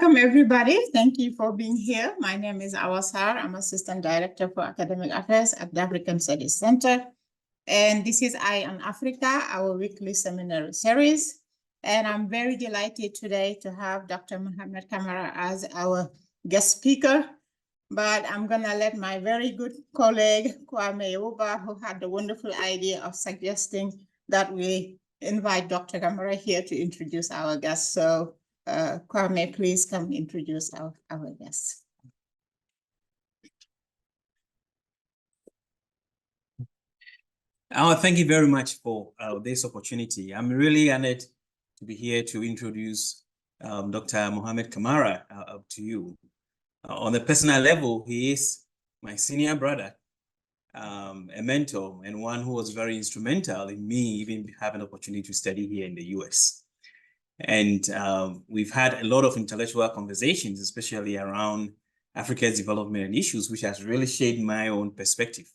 Welcome, everybody. Thank you for being here. My name is Awasar. I'm Assistant Director for Academic Affairs at the African Studies Center. And this is Eye on Africa, our weekly seminary series. And I'm very delighted today to have Dr. Mohamed Kamara as our guest speaker. But I'm going to let my very good colleague, Kwame Yoba, who had the wonderful idea of suggesting that we invite Dr. Kamara here to introduce our guest. So Kwame, please come introduce our guest. Thank you very much for this opportunity. I'm really honored to be here to introduce Dr. Mohamed Kamara to you. On a personal level, he is my senior brother, a mentor, and one who was very instrumental in me even having an opportunity to study here in the US. And we've had a lot of intellectual conversations, especially around Africa's development and issues, which has really shaped my own perspective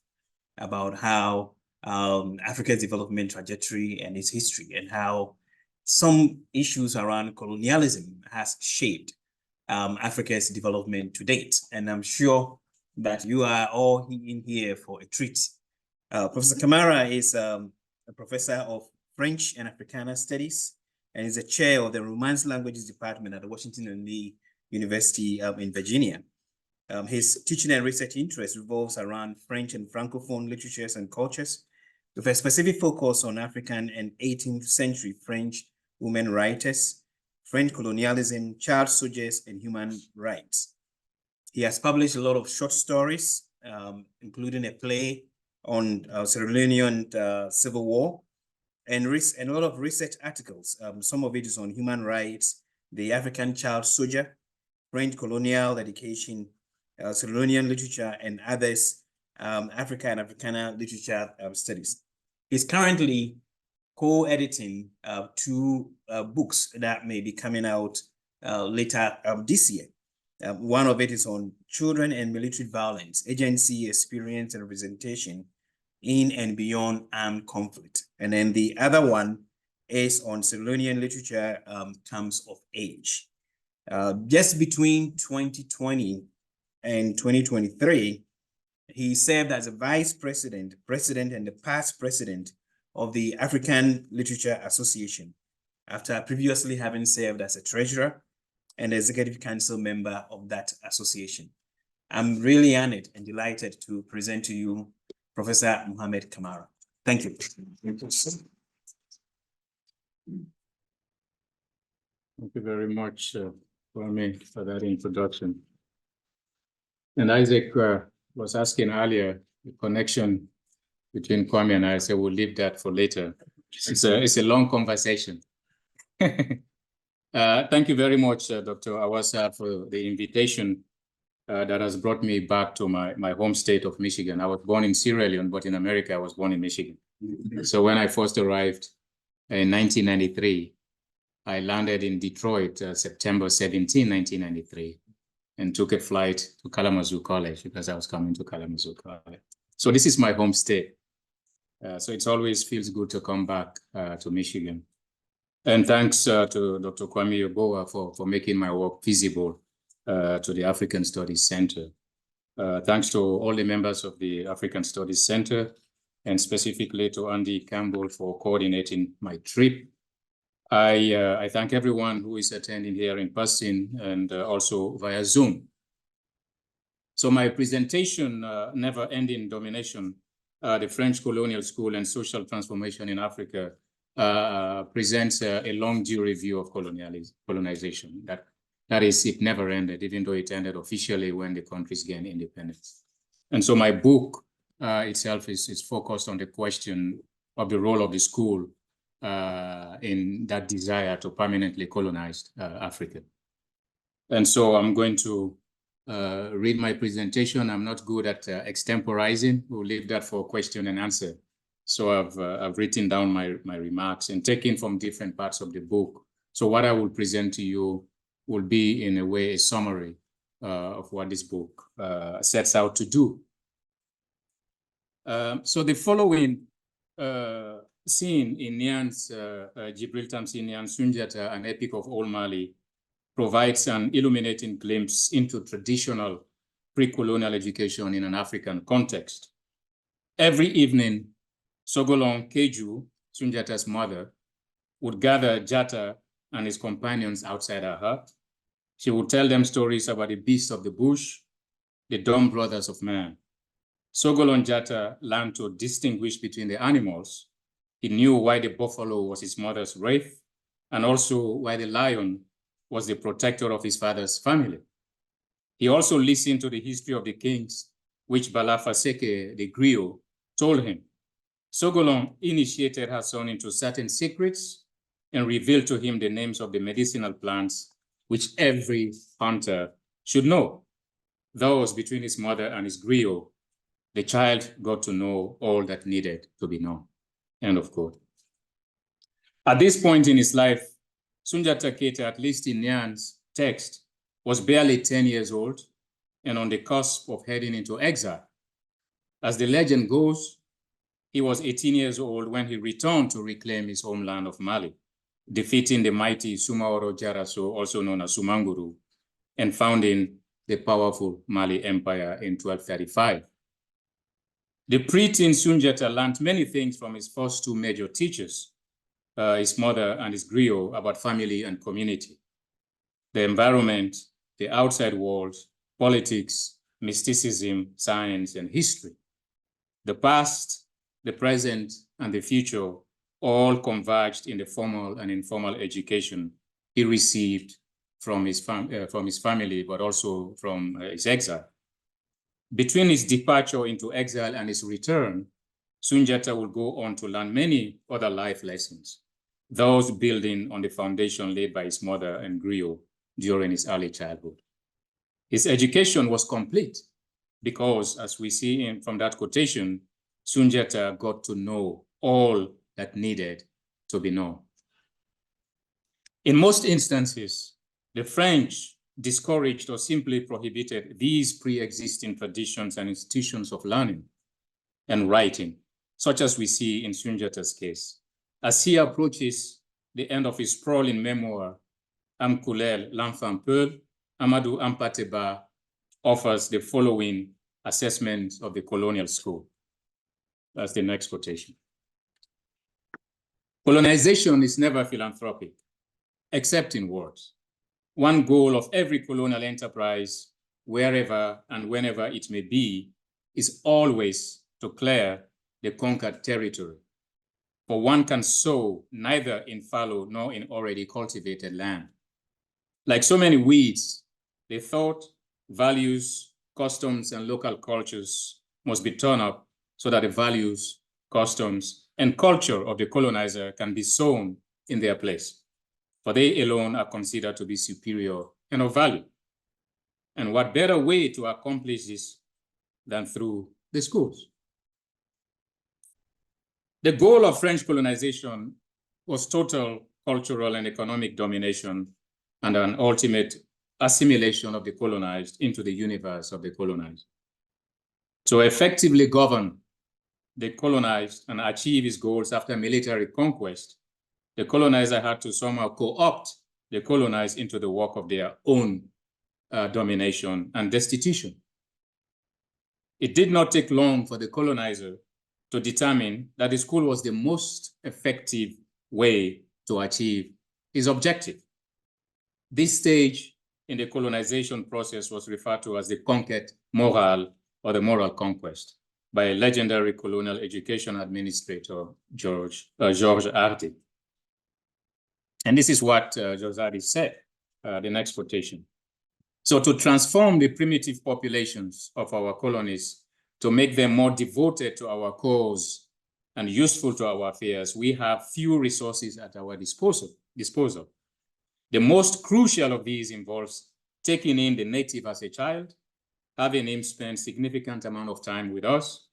about how Africa's development trajectory and its history, and how some issues around colonialism has shaped Africa's development to date. And I'm sure that you are all in here for a treat. Professor Kamara is a professor of French and Africana studies, and is the chair of the Romance Languages Department at the Washington and Lee University in Virginia. His teaching and research interest revolves around French and Francophone literatures and cultures, with a specific focus on African and 18th-century French women writers, French colonialism, child soldiers, and human rights. He has published a lot of short stories, including a play on Sierra Leonean civil war, and a lot of research articles. Some of it is on human rights, the African child soldier, French colonial education, Sierra Leonean literature, and others, Africa and Africana literature studies. He's currently co-editing two books that may be coming out later this year. One of it is on children and military violence, agency, experience, and representation in and beyond armed conflict. And then the other one is on Sierra Leonean literature, terms of age. Just between 2020 and 2023, he served as a vice president, and the past president of the African Literature Association, after previously having served as a treasurer and executive council member of that association. I'm really honored and delighted to present to you Professor Mohamed Kamara. Thank you. Thank you very much, Kwame, for that introduction. And Isaac was asking earlier the connection between Kwame and I, so we'll leave that for later. It's a long conversation. Thank you very much, Dr. Awasa, for the invitation that has brought me back to my home state of Michigan. I was born in Sierra Leone, but in America, I was born in Michigan. So when I first arrived in 1993, I landed in Detroit, September 17, 1993, and took a flight to Kalamazoo College because I was coming to Kalamazoo College. So this is my home state. So it always feels good to come back to Michigan. And thanks to Dr. Kwame Yoboa for making my work visible to the African Studies Center. Thanks to all the members of the African Studies Center, and specifically to Andy Campbell for coordinating my trip. I thank everyone who is attending here in person and also via Zoom. So my presentation, Never Ending Domination, the French Colonial School and Social Transformation in Africa, presents a long due review of colonization. That is, it never ended, even though it ended officially when the countries gained independence. And so my book itself is focused on the question of the role of the school in that desire to permanently colonize Africa. And so I'm going to read my presentation. I'm not good at extemporizing. We'll leave that for question and answer. So I've written down my remarks and taken from different parts of the book. So what I will present to you will be, in a way, a summary of what this book sets out to do. So the following scene in Nyan's Gibril Tamsin Nyan Sunjata, an epic of Old Mali, provides an illuminating glimpse into traditional pre-colonial education in an African context. Every evening, Sogolon Keju, Sunjata's mother, would gather Jatta and his companions outside her hut. She would tell them stories about the beasts of the bush, the dumb brothers of man. Sogolon Jatta learned to distinguish between the animals. He knew why the buffalo was his mother's wraith, and also why the lion was the protector of his father's family. He also listened to the history of the kings, which Balafaseke, the griot, told him. Sogolon initiated her son into certain secrets and revealed to him the names of the medicinal plants which every hunter should know. Thus, between his mother and his griot, the child got to know all that needed to be known. End of quote. At this point in his life, Sunjata Keita, at least in Nyan's text, was barely 10 years old and on the cusp of heading into exile. As the legend goes, he was 18 years old when he returned to reclaim his homeland of Mali, defeating the mighty Sumaoro Jaraso, also known as Sumanguru, and founding the powerful Mali Empire in 1235. The pre-teen Sunjata learned many things from his first two major teachers, his mother and his griot, about family and community, the environment, the outside world, politics, mysticism, science, and history. The past, the present, and the future all converged in the formal and informal education he received from his family, but also from his exile. Between his departure into exile and his return, Sunjata will go on to learn many other life lessons, those building on the foundation laid by his mother and griot during his early childhood. His education was complete because, as we see from that quotation, Sunjata got to know all that needed to be known. In most instances, the French discouraged or simply prohibited these pre-existing traditions and institutions of learning and writing, such as we see in Sunjata's case. As he approaches the end of his sprawling memoir, Amkulel, l'Enfant Peul, Amadou Ampateba offers the following assessment of the colonial school. That's the next quotation. Colonization is never philanthropic, except in words. One goal of every colonial enterprise, wherever and whenever it may be, is always to clear the conquered territory. For one can sow neither in fallow nor in already cultivated land. Like so many weeds, the thought, values, customs, and local cultures must be turned up so that the values, customs, and culture of the colonizer can be sown in their place, for they alone are considered to be superior and of value. And what better way to accomplish this than through the schools? The goal of French colonization was total cultural and economic domination and an ultimate assimilation of the colonized into the universe of the colonized. To effectively govern the colonized and achieve his goals after military conquest, the colonizer had to somehow co-opt the colonized into the work of their own domination and destitution. It did not take long for the colonizer to determine that the school was the most effective way to achieve his objective. This stage in the colonization process was referred to as the conquête morale, or the moral conquest, by a legendary colonial education administrator, Georges Hardy. And this is what Georges Hardy said, the next quotation. So to transform the primitive populations of our colonies, to make them more devoted to our cause and useful to our affairs, we have few resources at our disposal. The most crucial of these involves taking in the native as a child, having him spend significant amount of time with us,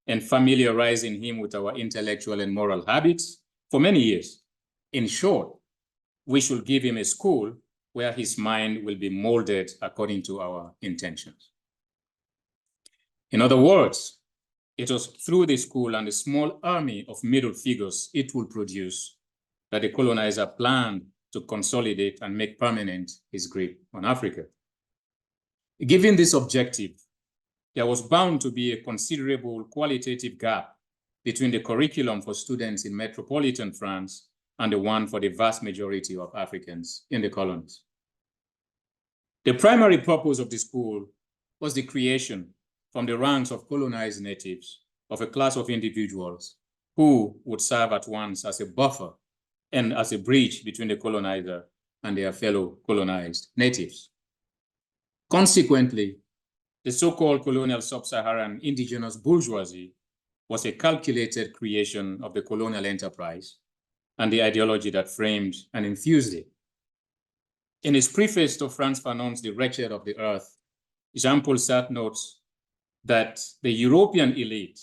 and familiarizing him with our intellectual and moral habits for many years. In short, we should give him a school where his mind will be molded according to our intentions. In other words, it was through the school and the small army of middle figures it will produce that the colonizer planned to consolidate and make permanent his grip on Africa. Given this objective, there was bound to be a considerable qualitative gap between the curriculum for students in metropolitan France and the one for the vast majority of Africans in the colonies. The primary purpose of the school was the creation from the ranks of colonized natives of a class of individuals who would serve at once as a buffer and as a bridge between the colonizer and their fellow colonized natives. Consequently, the so-called colonial sub-Saharan indigenous bourgeoisie was a calculated creation of the colonial enterprise and the ideology that framed and infused it. In his preface to Frantz Fanon's The Wretched of the Earth, Jean-Paul Sartre notes that the European elite,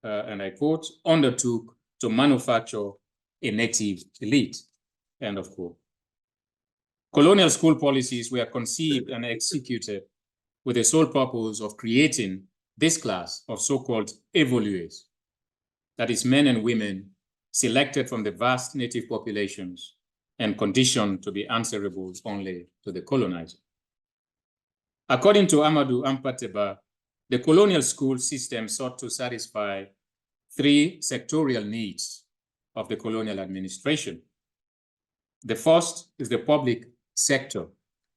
and I quote, undertook to manufacture a native elite, end of quote. Colonial school policies were conceived and executed with the sole purpose of creating this class of so-called évolués, that is, men and women selected from the vast native populations and conditioned to be answerable only to the colonizer. According to Amadou Hampâté-Bâ, the colonial school system sought to satisfy three sectorial needs of the colonial administration. The first is the public sector,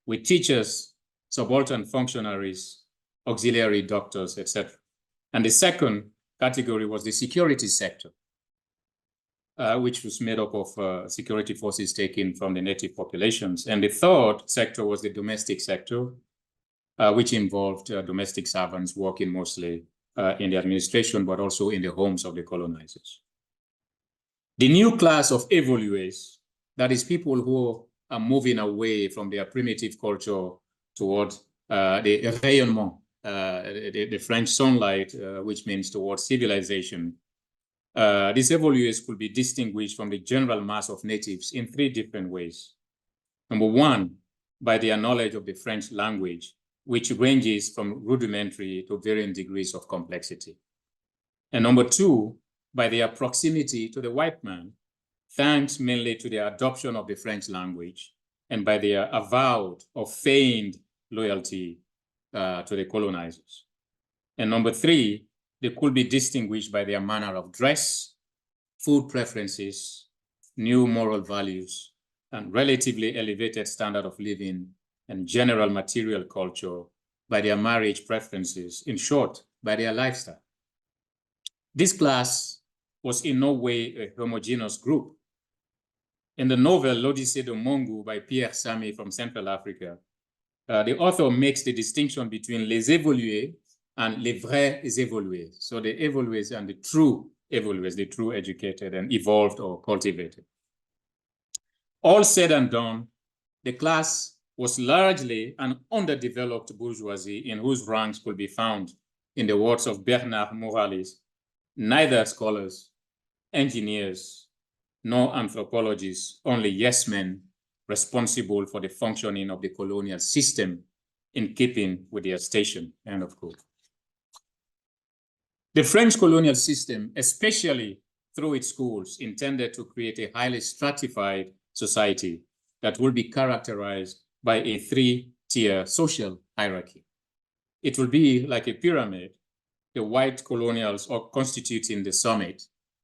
with teachers, subaltern functionaries, auxiliary doctors, etc. And the second category was the security sector, which was made up of security forces taken from the native populations. And the third sector was the domestic sector, which involved domestic servants working mostly in the administration, but also in the homes of the colonizers. The new class of évolués, that is, people who are moving away from their primitive culture toward the rayonnement, the French sunlight, which means towards civilization. These évolués could be distinguished from the general mass of natives in three different ways. Number one, by their knowledge of the French language, which ranges from rudimentary to varying degrees of complexity. And number two, by their proximity to the white man, thanks mainly to their adoption of the French language and by their avowed or feigned loyalty to the colonizers. And number three, they could be distinguished by their manner of dress, food preferences, new moral values, and relatively elevated standard of living and general material culture, by their marriage preferences, in short, by their lifestyle. This class was in no way a homogeneous group. In the novel L'Odyssée de Mongu by Pierre Samy from Central Africa, the author makes the distinction between les évolués and les vrais évolués. So the évolués and the true évolués, the true educated and evolved or cultivated. All said and done, the class was largely an underdeveloped bourgeoisie in whose ranks could be found, in the words of Bernard Morales, neither scholars, engineers, nor anthropologists, only yes men responsible for the functioning of the colonial system in keeping with their station, end of quote. The French colonial system, especially through its schools, intended to create a highly stratified society that will be characterized by a three-tier social hierarchy. It will be like a pyramid, the white colonials are constituting the summit,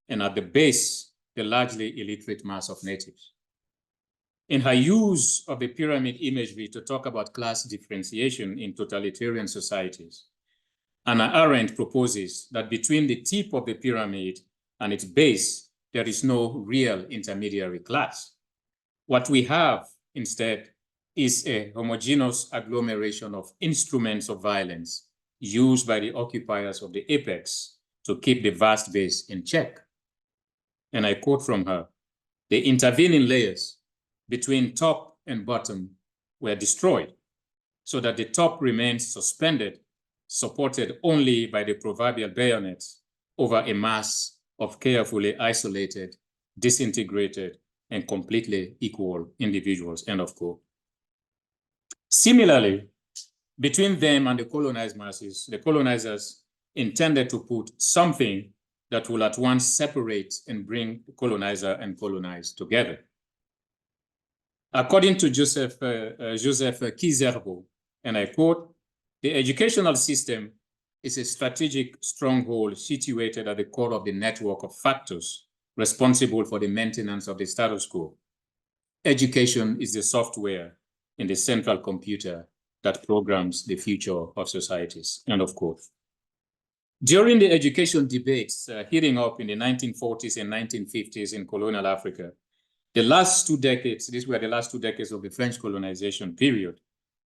and at the base, the largely illiterate mass of natives. In her use of the pyramid imagery to talk about class differentiation in totalitarian societies, Hannah Arendt proposes that between the tip of the pyramid and its base, there is no real intermediary class. What we have instead is a homogeneous agglomeration of instruments of violence used by the occupiers of the apex to keep the vast base in check. And I quote from her, "The intervening layers between top and bottom were destroyed, so that the top remains suspended, supported only by the proverbial bayonets over a mass of carefully isolated, disintegrated, and completely equal individuals," end of quote. Similarly, between them and the colonized masses, the colonizers intended to put something that will at once separate and bring the colonizer and colonized together. According to Joseph Kizerbo, and I quote, "The educational system is a strategic stronghold situated at the core of the network of factors responsible for the maintenance of the status quo. Education is the software in the central computer that programs the future of societies," end of quote. During the education debates heating up in the 1940s and 1950s in colonial Africa, the last 2 decades, these were the last 2 decades of the French colonization period,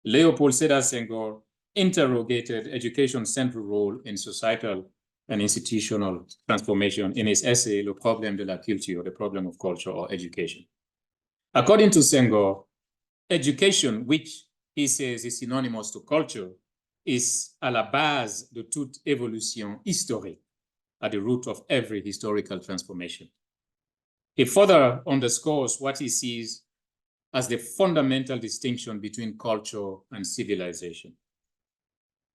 Léopold Sédar Senghor interrogated education's central role in societal and institutional transformation in his essay, Le Problème de la Culture, the problem of culture or education. According to Senghor, education, which he says is synonymous to culture, is à la base de toute évolution historique, at the root of every historical transformation. He further underscores what he sees as the fundamental distinction between culture and civilization.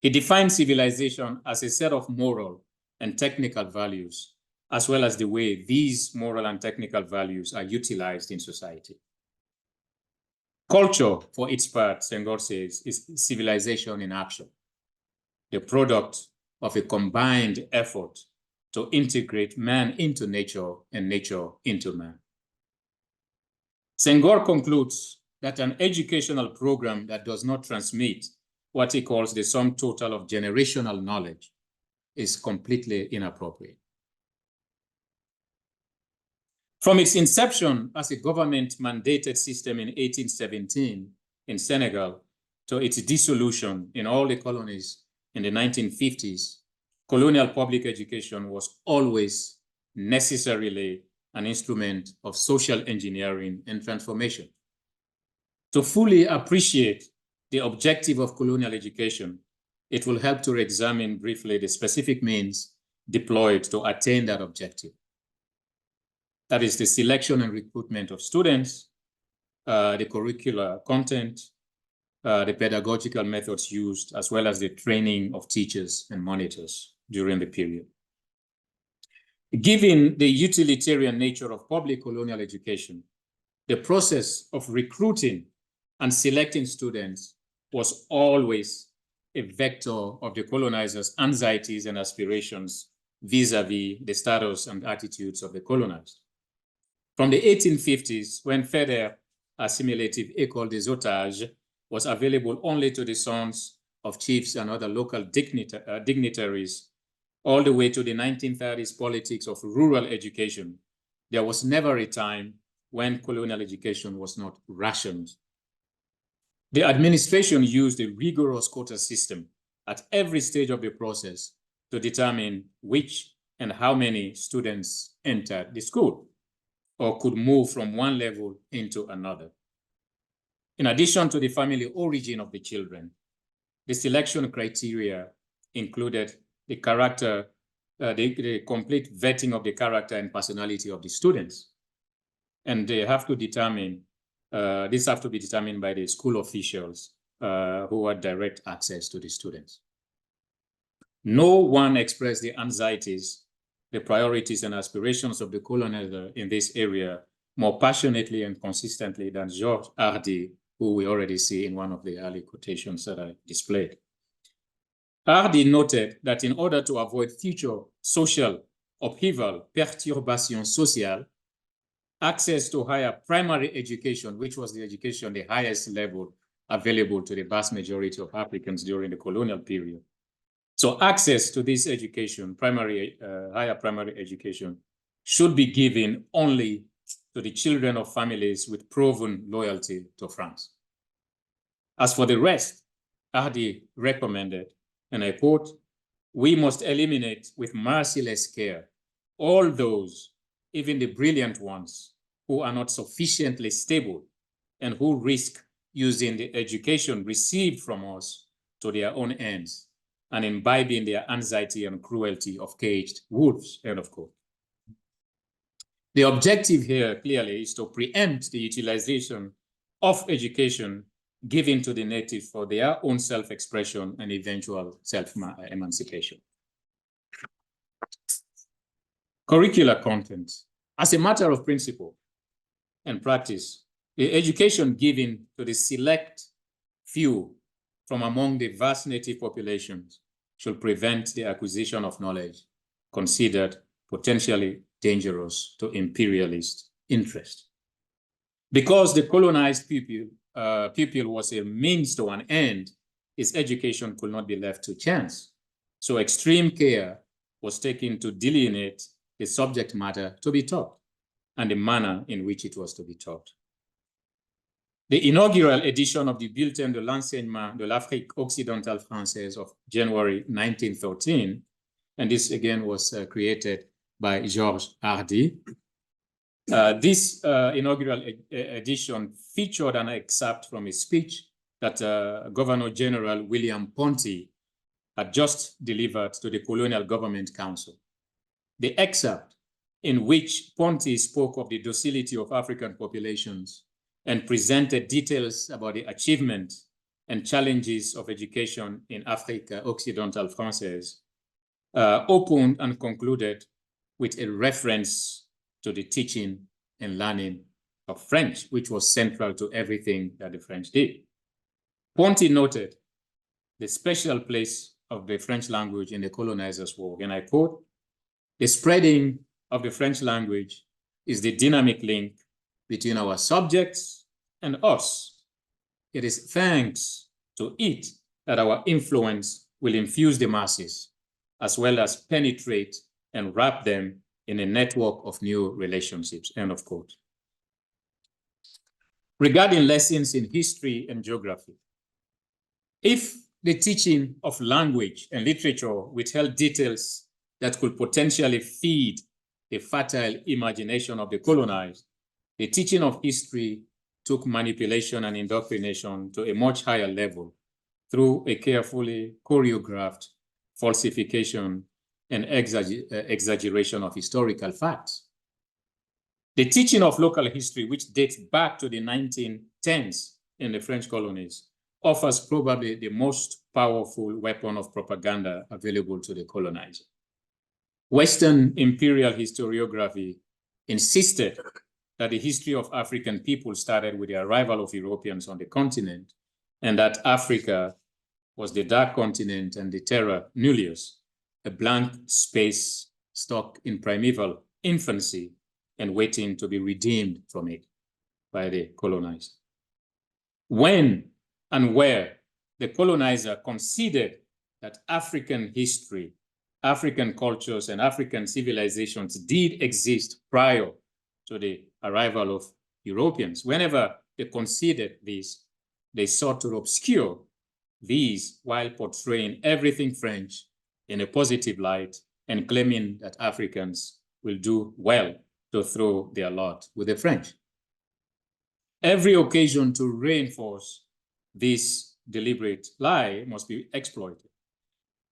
He defines civilization as a set of moral and technical values, as well as the way these moral and technical values are utilized in society. Culture, for its part, Senghor says, is civilization in action, the product of a combined effort to integrate man into nature and nature into man. Senghor concludes that an educational program that does not transmit what he calls the sum total of generational knowledge is completely inappropriate. From its inception as a government-mandated system in 1817 in Senegal to its dissolution in all the colonies in the 1950s, colonial public education was always necessarily an instrument of social engineering and transformation. To fully appreciate the objective of colonial education, it will help to examine briefly the specific means deployed to attain that objective. That is the selection and recruitment of students, the curricular content, the pedagogical methods used, as well as the training of teachers and monitors during the period. Given the utilitarian nature of public colonial education, the process of recruiting and selecting students was always a vector of the colonizers' anxieties and aspirations vis-a-vis the status and attitudes of the colonized. From the 1850s, when further assimilative école des otages was available only to the sons of chiefs and other local dignitaries, all the way to the 1930s politics of rural education, there was never a time when colonial education was not rationed. The administration used a rigorous quota system at every stage of the process to determine which and how many students entered the school or could move from one level into another. In addition to the family origin of the children, the selection criteria included the character, the complete vetting of the character and personality of the students. And they have to determine, these have to be determined by the school officials who had direct access to the students. No one expressed the anxieties, the priorities and aspirations of the colonizer in this area more passionately and consistently than Georges Hardy, who we already see in one of the early quotations that I displayed. Hardy noted that in order to avoid future social upheaval, perturbation sociale, access to higher primary education, which was the education, the highest level available to the vast majority of Africans during the colonial period. So access to this education, higher primary education, should be given only to the children of families with proven loyalty to France. As for the rest, Hardy recommended, and I quote, "We must eliminate with merciless care all those, even the brilliant ones, who are not sufficiently stable and who risk using the education received from us to their own ends and imbibing their anxiety and cruelty of caged wolves," end of quote. The objective here clearly is to preempt the utilization of education given to the natives for their own self-expression and eventual self-emancipation. Curricular content. As a matter of principle and practice, The education given to the select few from among the vast native populations should prevent the acquisition of knowledge considered potentially dangerous to imperialist interest. Because the colonized pupil was a means to an end, its education could not be left to chance. So extreme care was taken to delineate the subject matter to be taught and the manner in which it was to be taught. The inaugural edition of the Bulletin de l'enseignement de l'Afrique occidentale française of January 1913, and this again was created by Georges Hardy. This inaugural edition featured an excerpt from a speech that Governor General William Ponty had just delivered to the Colonial Government Council. The excerpt, in which Ponty spoke of the docility of African populations and presented details about the achievement and challenges of education in Africa Occidentale Française, opened and concluded with a reference to the teaching and learning of French, which was central to everything that the French did. Ponty noted the special place of the French language in the colonizers' work, and I quote, "The spreading of the French language is the dynamic link between our subjects and us. It is thanks to it that our influence will infuse the masses, as well as penetrate and wrap them in a network of new relationships," end of quote. Regarding lessons in history and geography, if the teaching of language and literature withheld details that could potentially feed the fertile imagination of the colonized, the teaching of history took manipulation and indoctrination to a much higher level through a carefully choreographed falsification and exaggeration of historical facts. The teaching of local history, which dates back to the 1910s in the French colonies, offers probably the most powerful weapon of propaganda available to the colonizer. Western imperial historiography insisted that the history of African people started with the arrival of Europeans on the continent, and that Africa was the dark continent and the terra nullius, a blank space stuck in primeval infancy and waiting to be redeemed from it by the colonized. When and where the colonizer considered that African history, African cultures, and African civilizations did exist prior to the arrival of Europeans, whenever they considered this, they sought to obscure these while portraying everything French in a positive light and claiming that Africans will do well to throw their lot with the French. Every occasion to reinforce this deliberate lie must be exploited.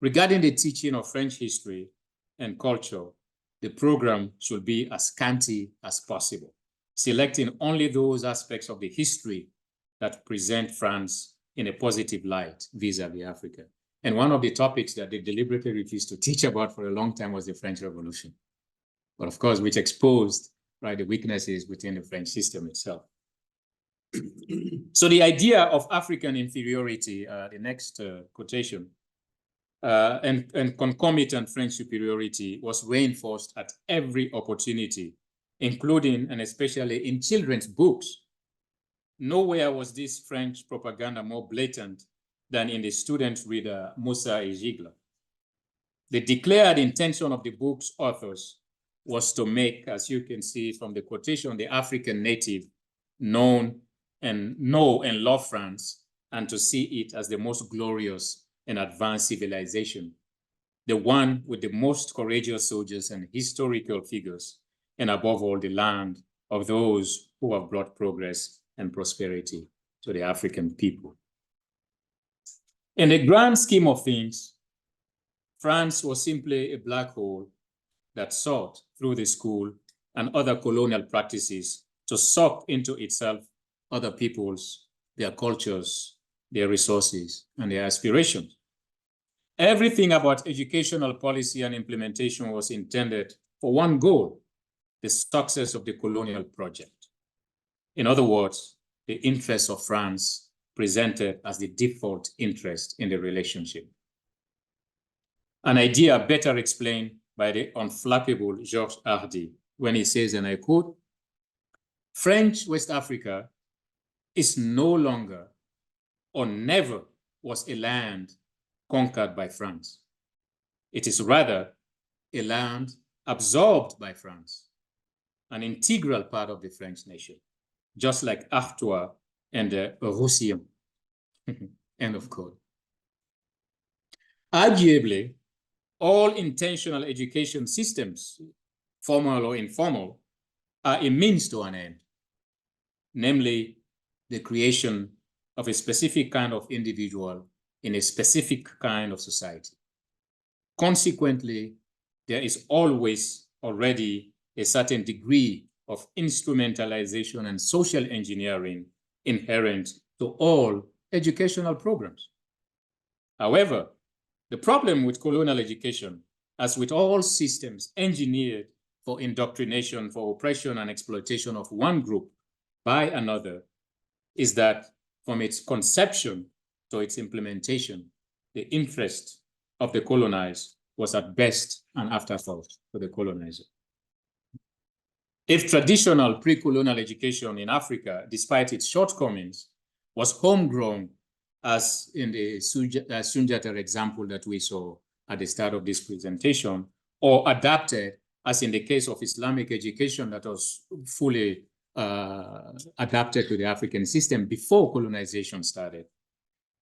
Regarding the teaching of French history and culture, the program should be as scanty as possible, selecting only those aspects of the history that present France in a positive light vis-a-vis Africa. And one of the topics that they deliberately refused to teach about for a long time was the French Revolution, but of course, which exposed, right, the weaknesses within the French system itself. So the idea of African inferiority, the next quotation, and concomitant French superiority was reinforced at every opportunity, including and especially in children's books. Nowhere was this French propaganda more blatant than in the student reader Moussa et Gigla. The declared intention of the book's authors was to make, as you can see from the quotation, the African native know and love France, and to see it as the most glorious and advanced civilization, the one with the most courageous soldiers and historical figures, and above all, the land of those who have brought progress and prosperity to the African people. In the grand scheme of things, France was simply a black hole that sought through the school and other colonial practices to suck into itself other peoples, their cultures, their resources, and their aspirations. Everything about educational policy and implementation was intended for one goal: the success of the colonial project. In other words, the interests of France presented as the default interest in the relationship. An idea better explained by the unflappable Georges Hardy when he says, and I quote, "French West Africa is no longer or never was a land conquered by France. It is rather a land absorbed by France, an integral part of the French nation, just like Artois and Roussillon." End of quote. Arguably, all intentional education systems, formal or informal, are a means to an end, namely the creation of a specific kind of individual in a specific kind of society. Consequently, there is always already a certain degree of instrumentalization and social engineering inherent to all educational programs. However, the problem with colonial education, as with all systems engineered for indoctrination, for oppression and exploitation of one group by another, is that from its conception to its implementation, the interest of the colonized was at best an afterthought to the colonizer. If traditional pre-colonial education in Africa, despite its shortcomings, was homegrown, as in the Sunjata example that we saw at the start of this presentation, or adapted, as in the case of Islamic education that was fully adapted to the African system before colonization started,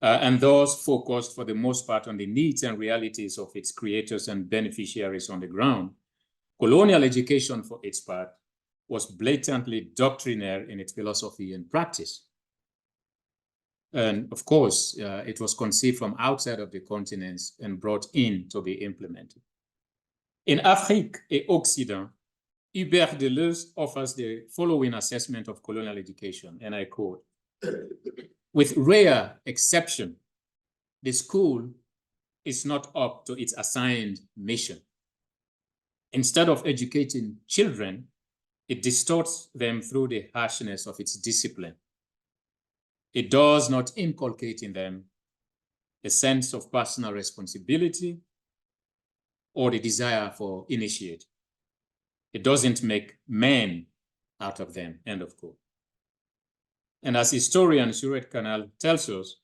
and those focused for the most part on the needs and realities of its creators and beneficiaries on the ground, colonial education, for its part, was blatantly doctrinaire in its philosophy and practice. And of course, it was conceived from outside of the continents and brought in to be implemented. In Afrique et Occident, Hubert Deleuze offers the following assessment of colonial education, and I quote, "With rare exception, the school is not up to its assigned mission. Instead of educating children, it distorts them through the harshness of its discipline. It does not inculcate in them a sense of personal responsibility or the desire for initiative. It doesn't make men out of them," end of quote. And as historian Suret Canal tells us,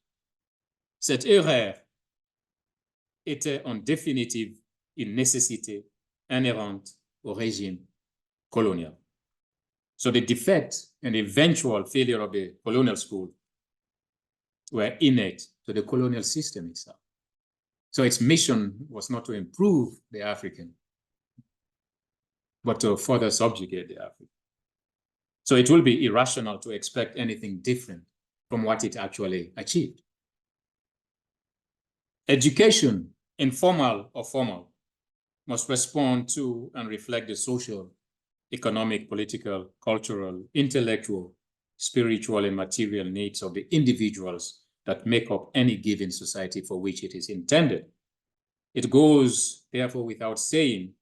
cette erreur était en définitive une nécessité inhérente au régime colonial. So the defect and eventual failure of the colonial school were innate to the colonial system itself. So its mission was not to improve the African, but to further subjugate the African. So it will be irrational to expect anything different from what it actually achieved. Education, informal or formal, must respond to and reflect the social, economic, political, cultural, intellectual, spiritual, and material needs of the individuals that make up any given society for which it is intended. It goes, therefore, without saying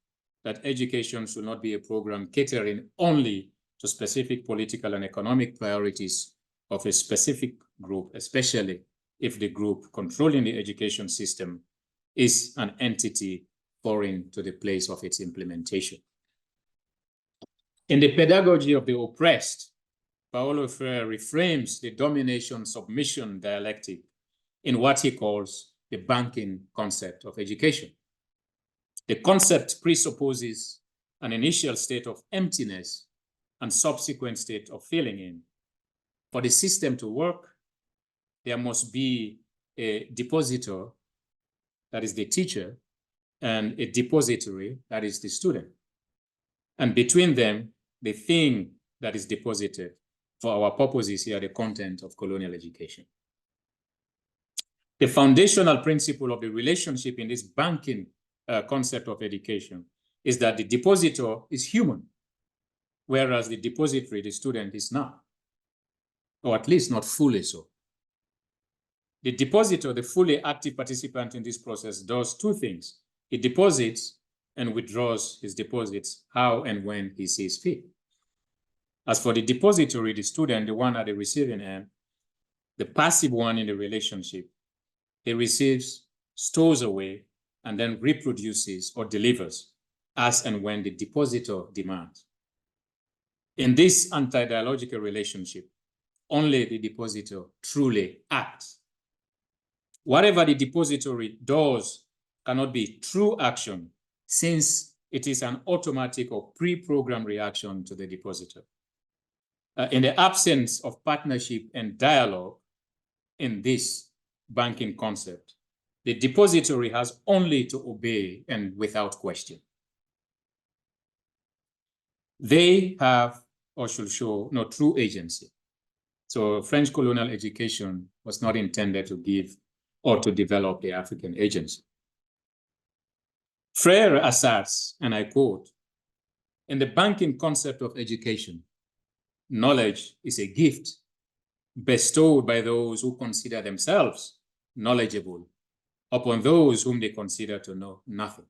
that education should not be a program catering only to specific political and economic priorities of a specific group, especially if the group controlling the education system is an entity foreign to the place of its implementation. In the pedagogy of the oppressed, Paulo Freire reframes the domination-submission dialectic in what he calls the banking concept of education. The concept presupposes an initial state of emptiness and subsequent state of filling in. For the system to work, there must be a depositor, that is the teacher, and a depository, that is the student. And between them, the thing that is deposited, for our purposes here, the content of colonial education. The foundational principle of the relationship in this banking concept of education is that the depositor is human, whereas the depository, the student, is not, or at least not fully so. The depositor, the fully active participant in this process, does two things. He deposits and withdraws his deposits how and when he sees fit. As for the depository, the student, the one at the receiving end, the passive one in the relationship, he receives, stores away, and then reproduces or delivers as and when the depositor demands. In this anti-dialogical relationship, only the depositor truly acts. Whatever the depository does cannot be true action, since it is an automatic or pre-programmed reaction to the depositor. In the absence of partnership and dialogue in this banking concept, the depository has only to obey and without question. They have or should show no true agency. So French colonial education was not intended to give or to develop the African agency. Freire asserts, and I quote, "In the banking concept of education, knowledge is a gift bestowed by those who consider themselves knowledgeable upon those whom they consider to know nothing.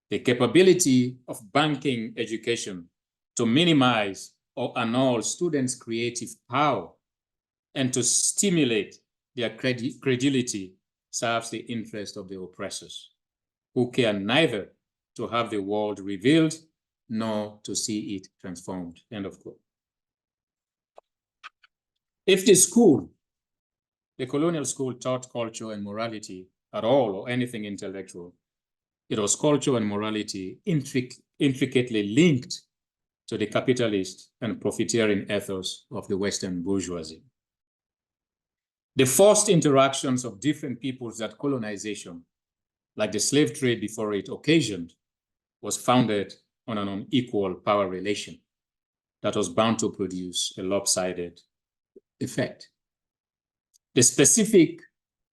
The capability of banking education to minimize or annul students' creative power and to stimulate their credulity serves the interest of the oppressors, who care neither to have the world revealed nor to see it transformed." End of quote. If the school, the colonial school, taught culture and morality at all, or anything intellectual, it was culture and morality intricately linked to the capitalist and profiteering ethos of the Western bourgeoisie. The forced interactions of different peoples that colonization, like the slave trade before it occasioned, was founded on an unequal power relation that was bound to produce a lopsided effect. The specific,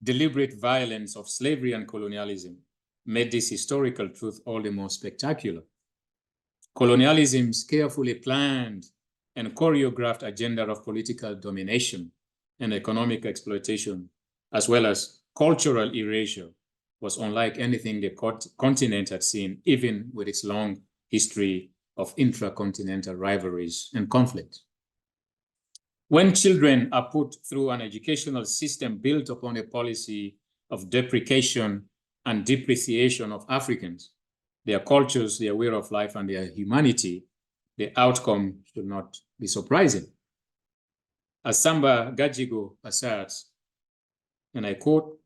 deliberate violence of slavery and colonialism made this historical truth all the more spectacular. Colonialism's carefully planned and choreographed agenda of political domination and economic exploitation, as well as cultural erasure, was unlike anything the continent had seen, even with its long history of intracontinental rivalries and conflict. When children are put through an educational system built upon a policy of deprecation and depreciation of Africans, their cultures, their way of life, and their humanity, the outcome should not be surprising. As Samba Gadjigo asserts, and I quote,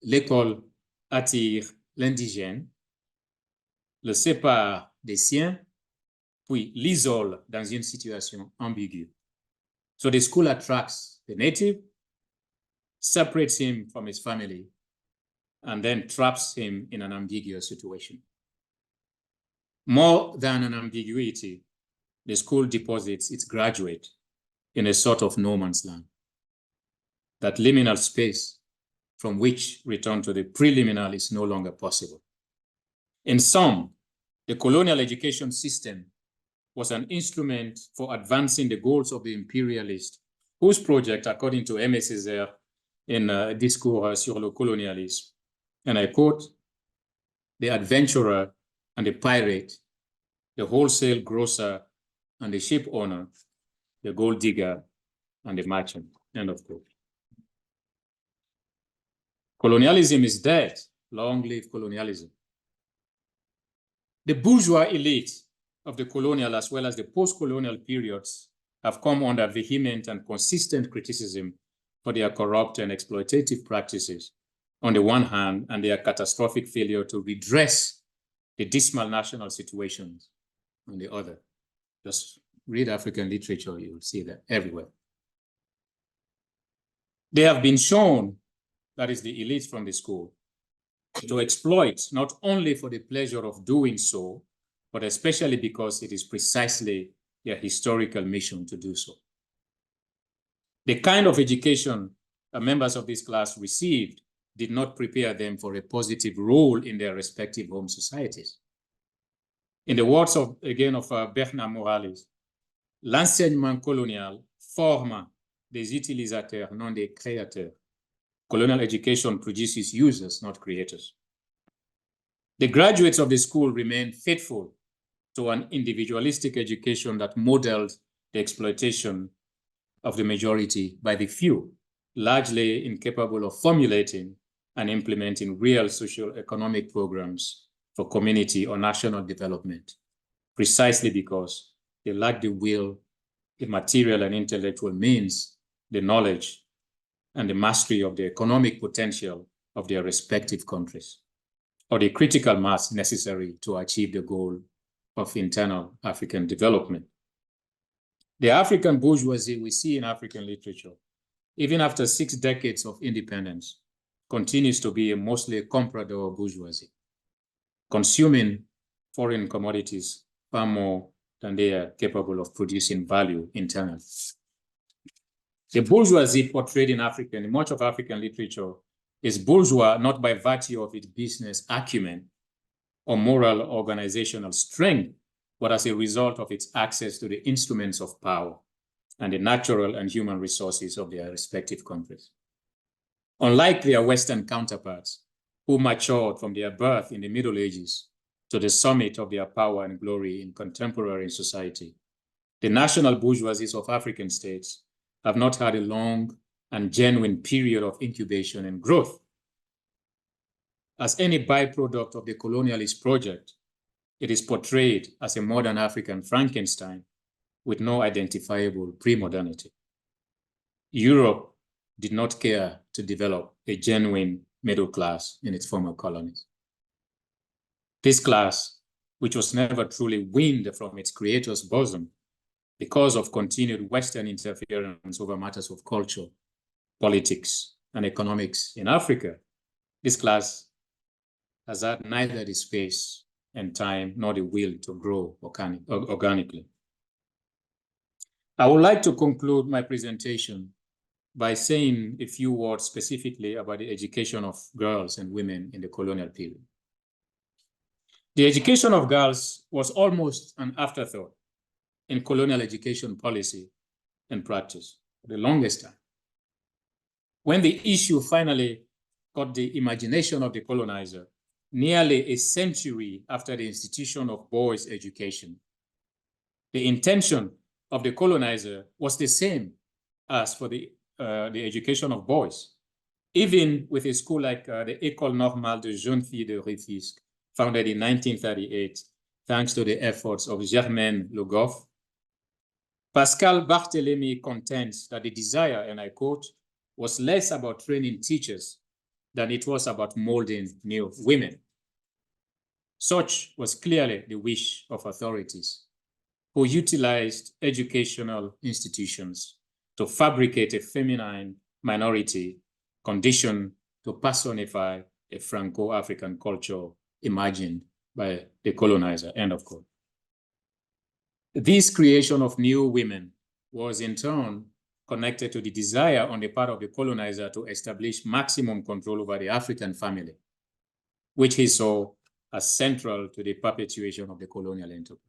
"L'école attire l'indigène, le sépare des siens, puis l'isole dans une situation ambiguë." So the school attracts the native, separates him from his family, and then traps him in an ambiguous situation. More than an ambiguity, the school deposits its graduate in a sort of no man's land, that liminal space from which return to the preliminary is no longer possible. In sum, the colonial education system was an instrument for advancing the goals of the imperialist, whose project, according to Aimé Césaire in Discours sur le colonialisme, and I quote, "The adventurer and the pirate, the wholesale grocer and the ship owner, the gold digger and the merchant." End of quote. Colonialism is dead. Long live colonialism. The bourgeois elite of the colonial as well as the post-colonial periods have come under vehement and consistent criticism for their corrupt and exploitative practices on the one hand, and their catastrophic failure to redress the dismal national situations on the other. Just read African literature, you'll see that everywhere. They have been shown, that is the elite from the school, to exploit not only for the pleasure of doing so, but especially because it is precisely their historical mission to do so. The kind of education members of this class received did not prepare them for a positive role in their respective home societies. In the words of Bernard Morales, "L'enseignement colonial forme des utilisateurs, non des créateurs. Colonial education produces users, not creators." The graduates of the school remained faithful to an individualistic education that modeled the exploitation of the majority by the few, largely incapable of formulating and implementing real socio-economic programs for community or national development, precisely because they lack the will, the material and intellectual means, the knowledge, and the mastery of the economic potential of their respective countries, or the critical mass necessary to achieve the goal of internal African development. The African bourgeoisie we see in African literature, even after 6 decades of independence, continues to be a mostly comprador bourgeoisie, consuming foreign commodities far more than they are capable of producing value internally. The bourgeoisie portrayed in much of African literature is bourgeois not by virtue of its business acumen or moral organizational strength, but as a result of its access to the instruments of power and the natural and human resources of their respective countries. Unlike their Western counterparts, who matured from their birth in the Middle Ages to the summit of their power and glory in contemporary society, the national bourgeoisies of African states have not had a long and genuine period of incubation and growth. As any byproduct of the colonialist project, it is portrayed as a modern African Frankenstein with no identifiable pre-modernity. Europe did not care to develop a genuine middle class in its former colonies. This class, which was never truly weaned from its creator's bosom because of continued Western interference over matters of culture, politics, and economics in Africa, this class has had neither the space and time nor the will to grow organically. I would like to conclude my presentation by saying a few words specifically about the education of girls and women in the colonial period. The education of girls was almost an afterthought in colonial education policy and practice for the longest time. When the issue finally caught the imagination of the colonizer, nearly a century after the institution of boys' education, the intention of the colonizer was the same as for the education of boys, even with a school like the École Normale de Jeunes Filles de Rufisque, founded in 1938, thanks to the efforts of Germaine Le Goff. Pascal Barthélemy contends that the desire, and I quote, was less about training teachers than it was about molding new women. Such was clearly the wish of authorities who utilized educational institutions to fabricate a feminine minority conditioned to personify a Franco-African culture imagined by the colonizer, end of quote. This creation of new women was in turn connected to the desire on the part of the colonizer to establish maximum control over the African family, which he saw as central to the perpetuation of the colonial enterprise.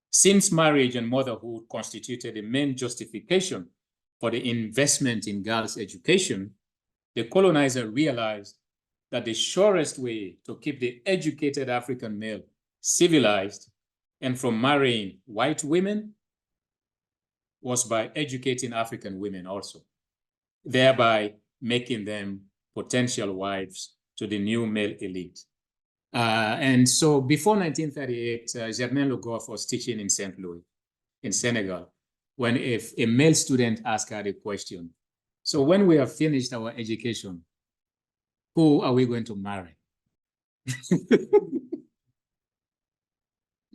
Since marriage and motherhood constituted the main justification for the investment in girls' education, the colonizer realized that the surest way to keep the educated African male civilized and from marrying white women was by educating African women also, thereby making them potential wives to the new male elite. And so before 1938, Germaine Le Goff was teaching in St. Louis, in Senegal, when if a male student asked her the question, so when we have finished our education, who are we going to marry?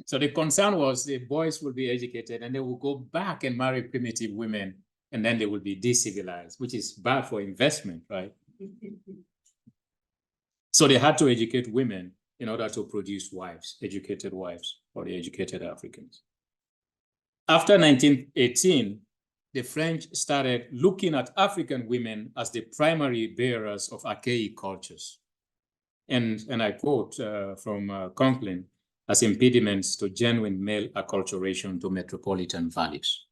So the concern was the boys will be educated and they will go back and marry primitive women and then they will be decivilized, which is bad for investment, right? So they had to educate women in order to produce wives, educated wives for the educated Africans. After 1918, the French started looking at African women as the primary bearers of archaic cultures. And I quote from Conklin, as impediments to genuine male acculturation to metropolitan values.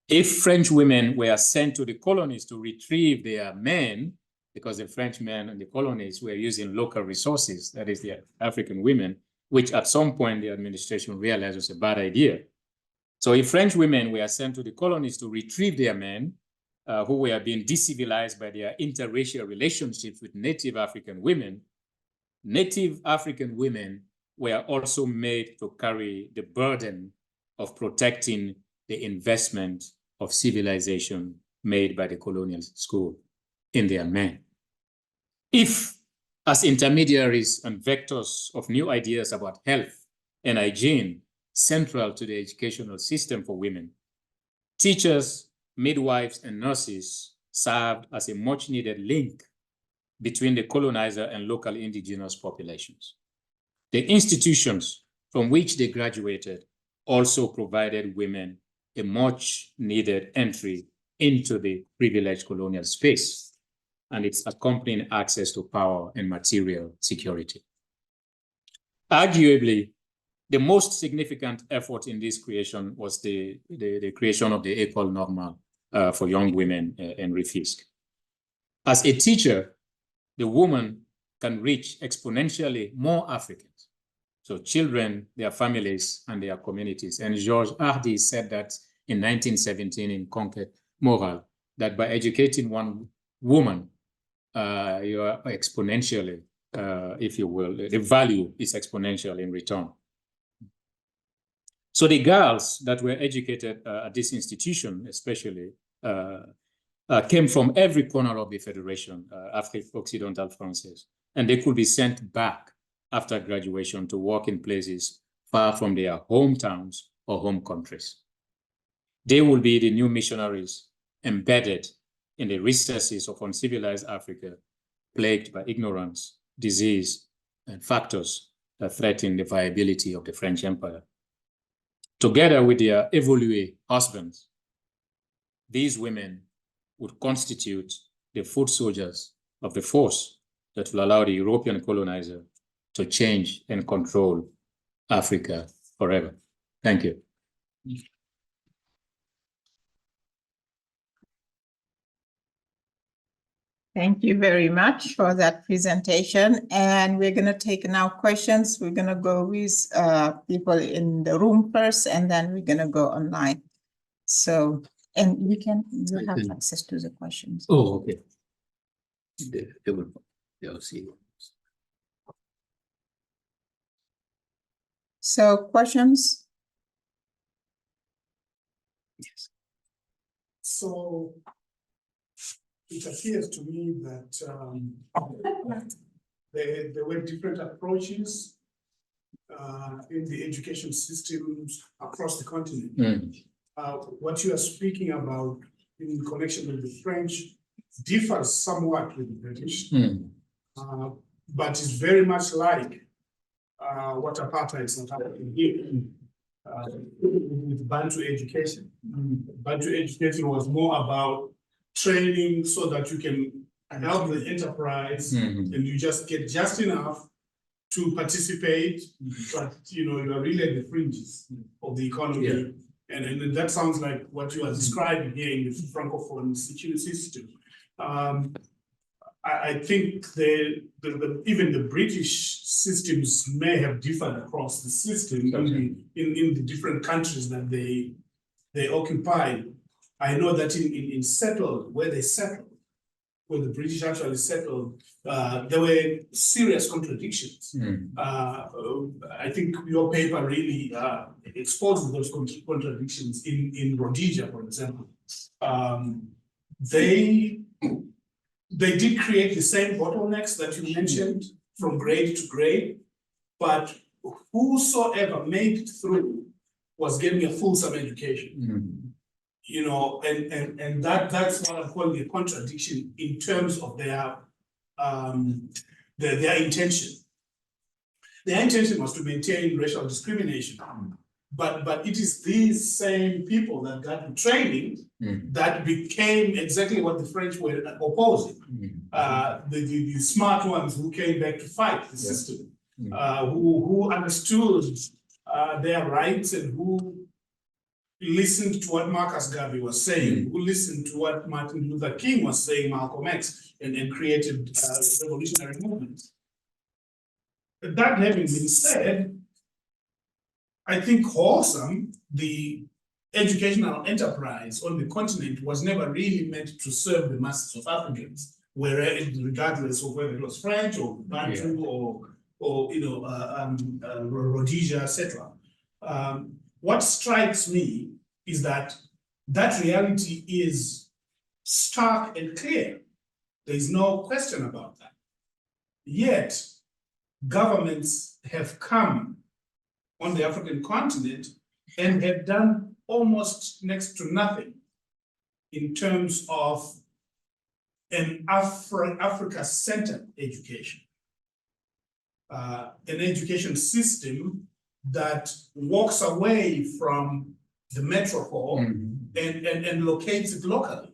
If French women were sent to the colonies to retrieve their men, because the French men and the colonies were using local resources, that is the African women, which at some point the administration realized was a bad idea. So if French women were sent to the colonies to retrieve their men who were being decivilized by their interracial relationships with native African women, native African women were also made to carry the burden of protecting the investment of civilization made by the colonial school in their men. If, as intermediaries and vectors of new ideas about health and hygiene central to the educational system for women, teachers, midwives, and nurses served as a much-needed link between the colonizer and local indigenous populations. The institutions from which they graduated also provided women a much-needed entry into the privileged colonial space and its accompanying access to power and material security. Arguably, the most significant effort in this creation was the creation of the École Normale for young women in Rufisque. As a teacher, the woman can reach exponentially more Africans. So children, their families, and their communities. And Georges Hardy said that in 1917 in Conquête Morale, that by educating one woman, you are exponentially, if you will, the value is exponential in return. So the girls that were educated at this institution, especially, came from every corner of the Federation, Afrique Occidentale Française, and they could be sent back after graduation to work in places far from their hometowns or home countries. They will be the new missionaries embedded in the recesses of uncivilized Africa, plagued by ignorance, disease, and factors that threaten the viability of the French Empire. Together with their évolué husbands, these women would constitute the foot soldiers of the force that will allow the European colonizer to change and control Africa forever. Thank you. Thank you very much for that presentation. And we're going to take now questions. We're going to go with people in the room first, and then we're going to go online. So, and you have access to the questions. Oh, okay. They'll see. So questions? Yes. So it appears to me that there were different approaches in the education systems across the continent. Mm. What you are speaking about in connection with the French differs somewhat with the British, but is very much like what apartheid is not happening here. With Bantu education. Bantu education was more about training so that you can help the enterprise and you just get just enough to participate, but you know, you are really at the fringes of the economy. Yeah. And that sounds like what you are describing here in the Francophone system. I think even the British systems may have differed across the system in the different countries that they occupy. I know that in settled, where they settled, where the British actually settled, there were serious contradictions. I think your paper really exposes those contradictions in Rhodesia, for example. They did create the same bottlenecks that you mentioned from grade to grade, but whosoever made it through was getting a fulsome education. You know, and that's what I'm calling a contradiction in terms of their intention. Their intention was to maintain racial discrimination, but it is these same people that got the training that became exactly what the French were opposing. The smart ones who came back to fight the system, who understood their rights and who listened to what Marcus Garvey was saying, who listened to what Martin Luther King was saying, Malcolm X, and created revolutionary movements. That having been said, I think wholesome, the educational enterprise on the continent was never really meant to serve the masses of Africans, regardless of whether it was French or Bantu or Rhodesia, etc. What strikes me is that reality is stark and clear. There is no question about that. Yet, governments have come on the African continent and have done almost next to nothing in terms of an Africa-centered education. An education system that walks away from the metropole and locates it locally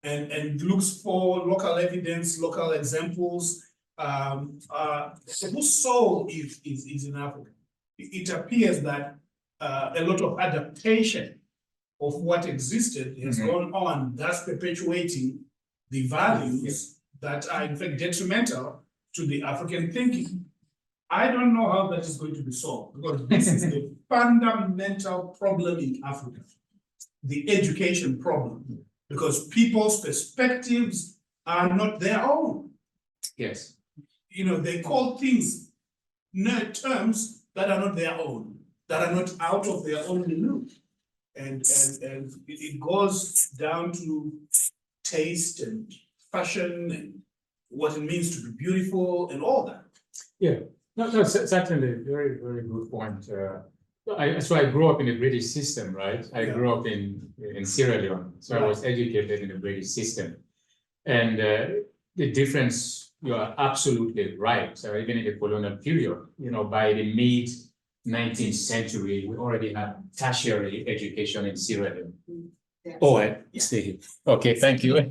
and looks for local evidence, local examples. Whose soul is in Africa? It appears that a lot of adaptation of what existed has gone on, thus perpetuating the values that are in fact detrimental to the African thinking. I don't know how that is going to be solved, because this is the fundamental problem in Africa, the education problem, because people's perspectives are not their own. Yes. You know, they call things terms that are not their own, that are not out of their own loop. And it goes down to taste and fashion and what it means to be beautiful and all that. Yeah, no, certainly very, very good point. So I grew up in the British system, right? I grew up in Sierra Leone, so I was educated in the British system. And the difference, you are absolutely right. So even in the colonial period, you know, by the mid 19th century, we already had tertiary education in Sierra Leone. Yes. Oh, I stay here. Okay, thank you.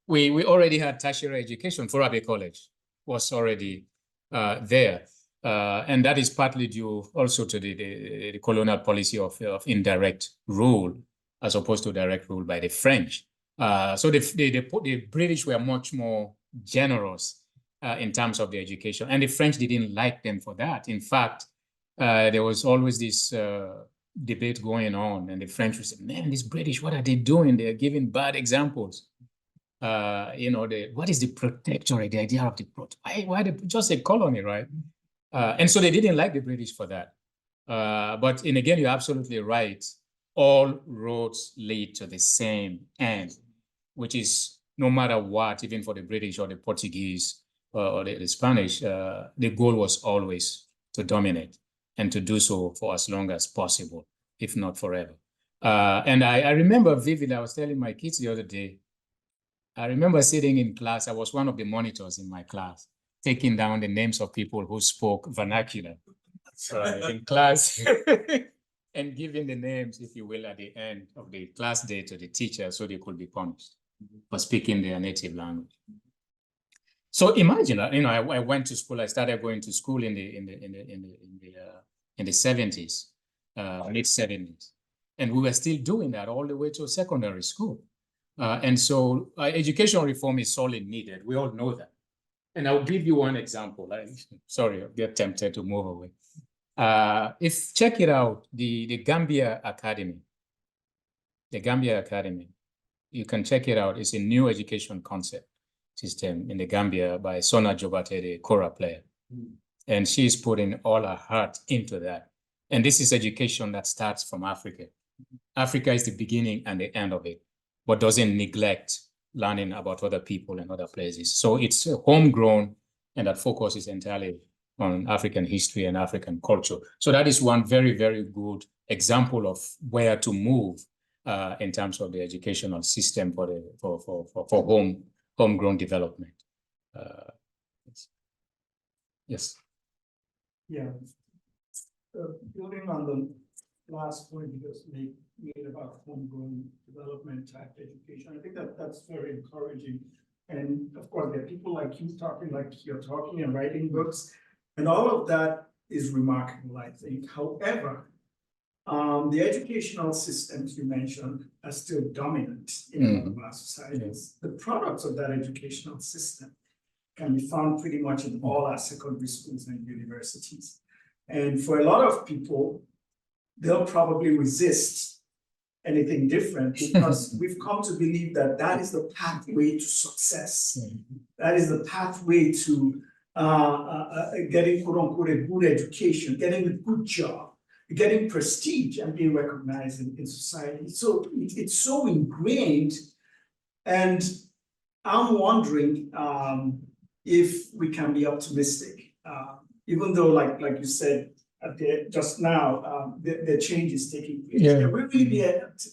we already had tertiary education. Forabe College was already there. And that is partly due also to the colonial policy of indirect rule as opposed to direct rule by the French. So the British were much more generous in terms of the education, and the French didn't like them for that. In fact, there was always this debate going on, and the French would say, man, these British, what are they doing? They're giving bad examples. You know, what is the protectorate, the idea of the why they just a colony, right? And so they didn't like the British for that. But again, you're absolutely right. All roads lead to the same end, which is no matter what, even for the British or the Portuguese or the Spanish, the goal was always to dominate and to do so for as long as possible, if not forever. And I remember vividly, I was telling my kids the other day, I remember sitting in class, I was one of the monitors in my class, taking down the names of people who spoke vernacular in class and giving the names, if you will, at the end of the class day to the teacher so they could be punished for speaking their native language. So imagine, you know, I went to school, I started going to school in the 70s, mid 70s. And we were still doing that all the way to secondary school. And so education reform is sorely needed. We all know that. And I'll give you one example. Sorry, I'll get tempted to move away. Check it out, the Gambia Academy. The Gambia Academy, you can check it out. It's a new education concept system in the Gambia by Sona Jobate, the Kora player. And she's putting all her heart into that. And this is education that starts from Africa. Africa is the beginning and the end of it, but doesn't neglect learning about other people and other places. So it's homegrown, and that focuses entirely on African history and African culture. So that is one very, very good example of where to move in terms of the educational system for homegrown development. Yes. Yeah. Building on the last point you just made about homegrown development type education, I think that's very encouraging. And of course, there are people like you talking like you're talking and writing books, and all of that is remarkable, I think. However, the educational systems you mentioned are still dominant in all of our societies. The products of that educational system can be found pretty much in all our secondary schools and universities. And for a lot of people, they'll probably resist anything different, because we've come to believe that that is the pathway to success. That is the pathway to getting, quote unquote, a good education, getting a good job, getting prestige and being recognized in society. So it's so ingrained. And I'm wondering if we can be optimistic, even though, like you said just now, the change is taking place. Yeah. Can we really be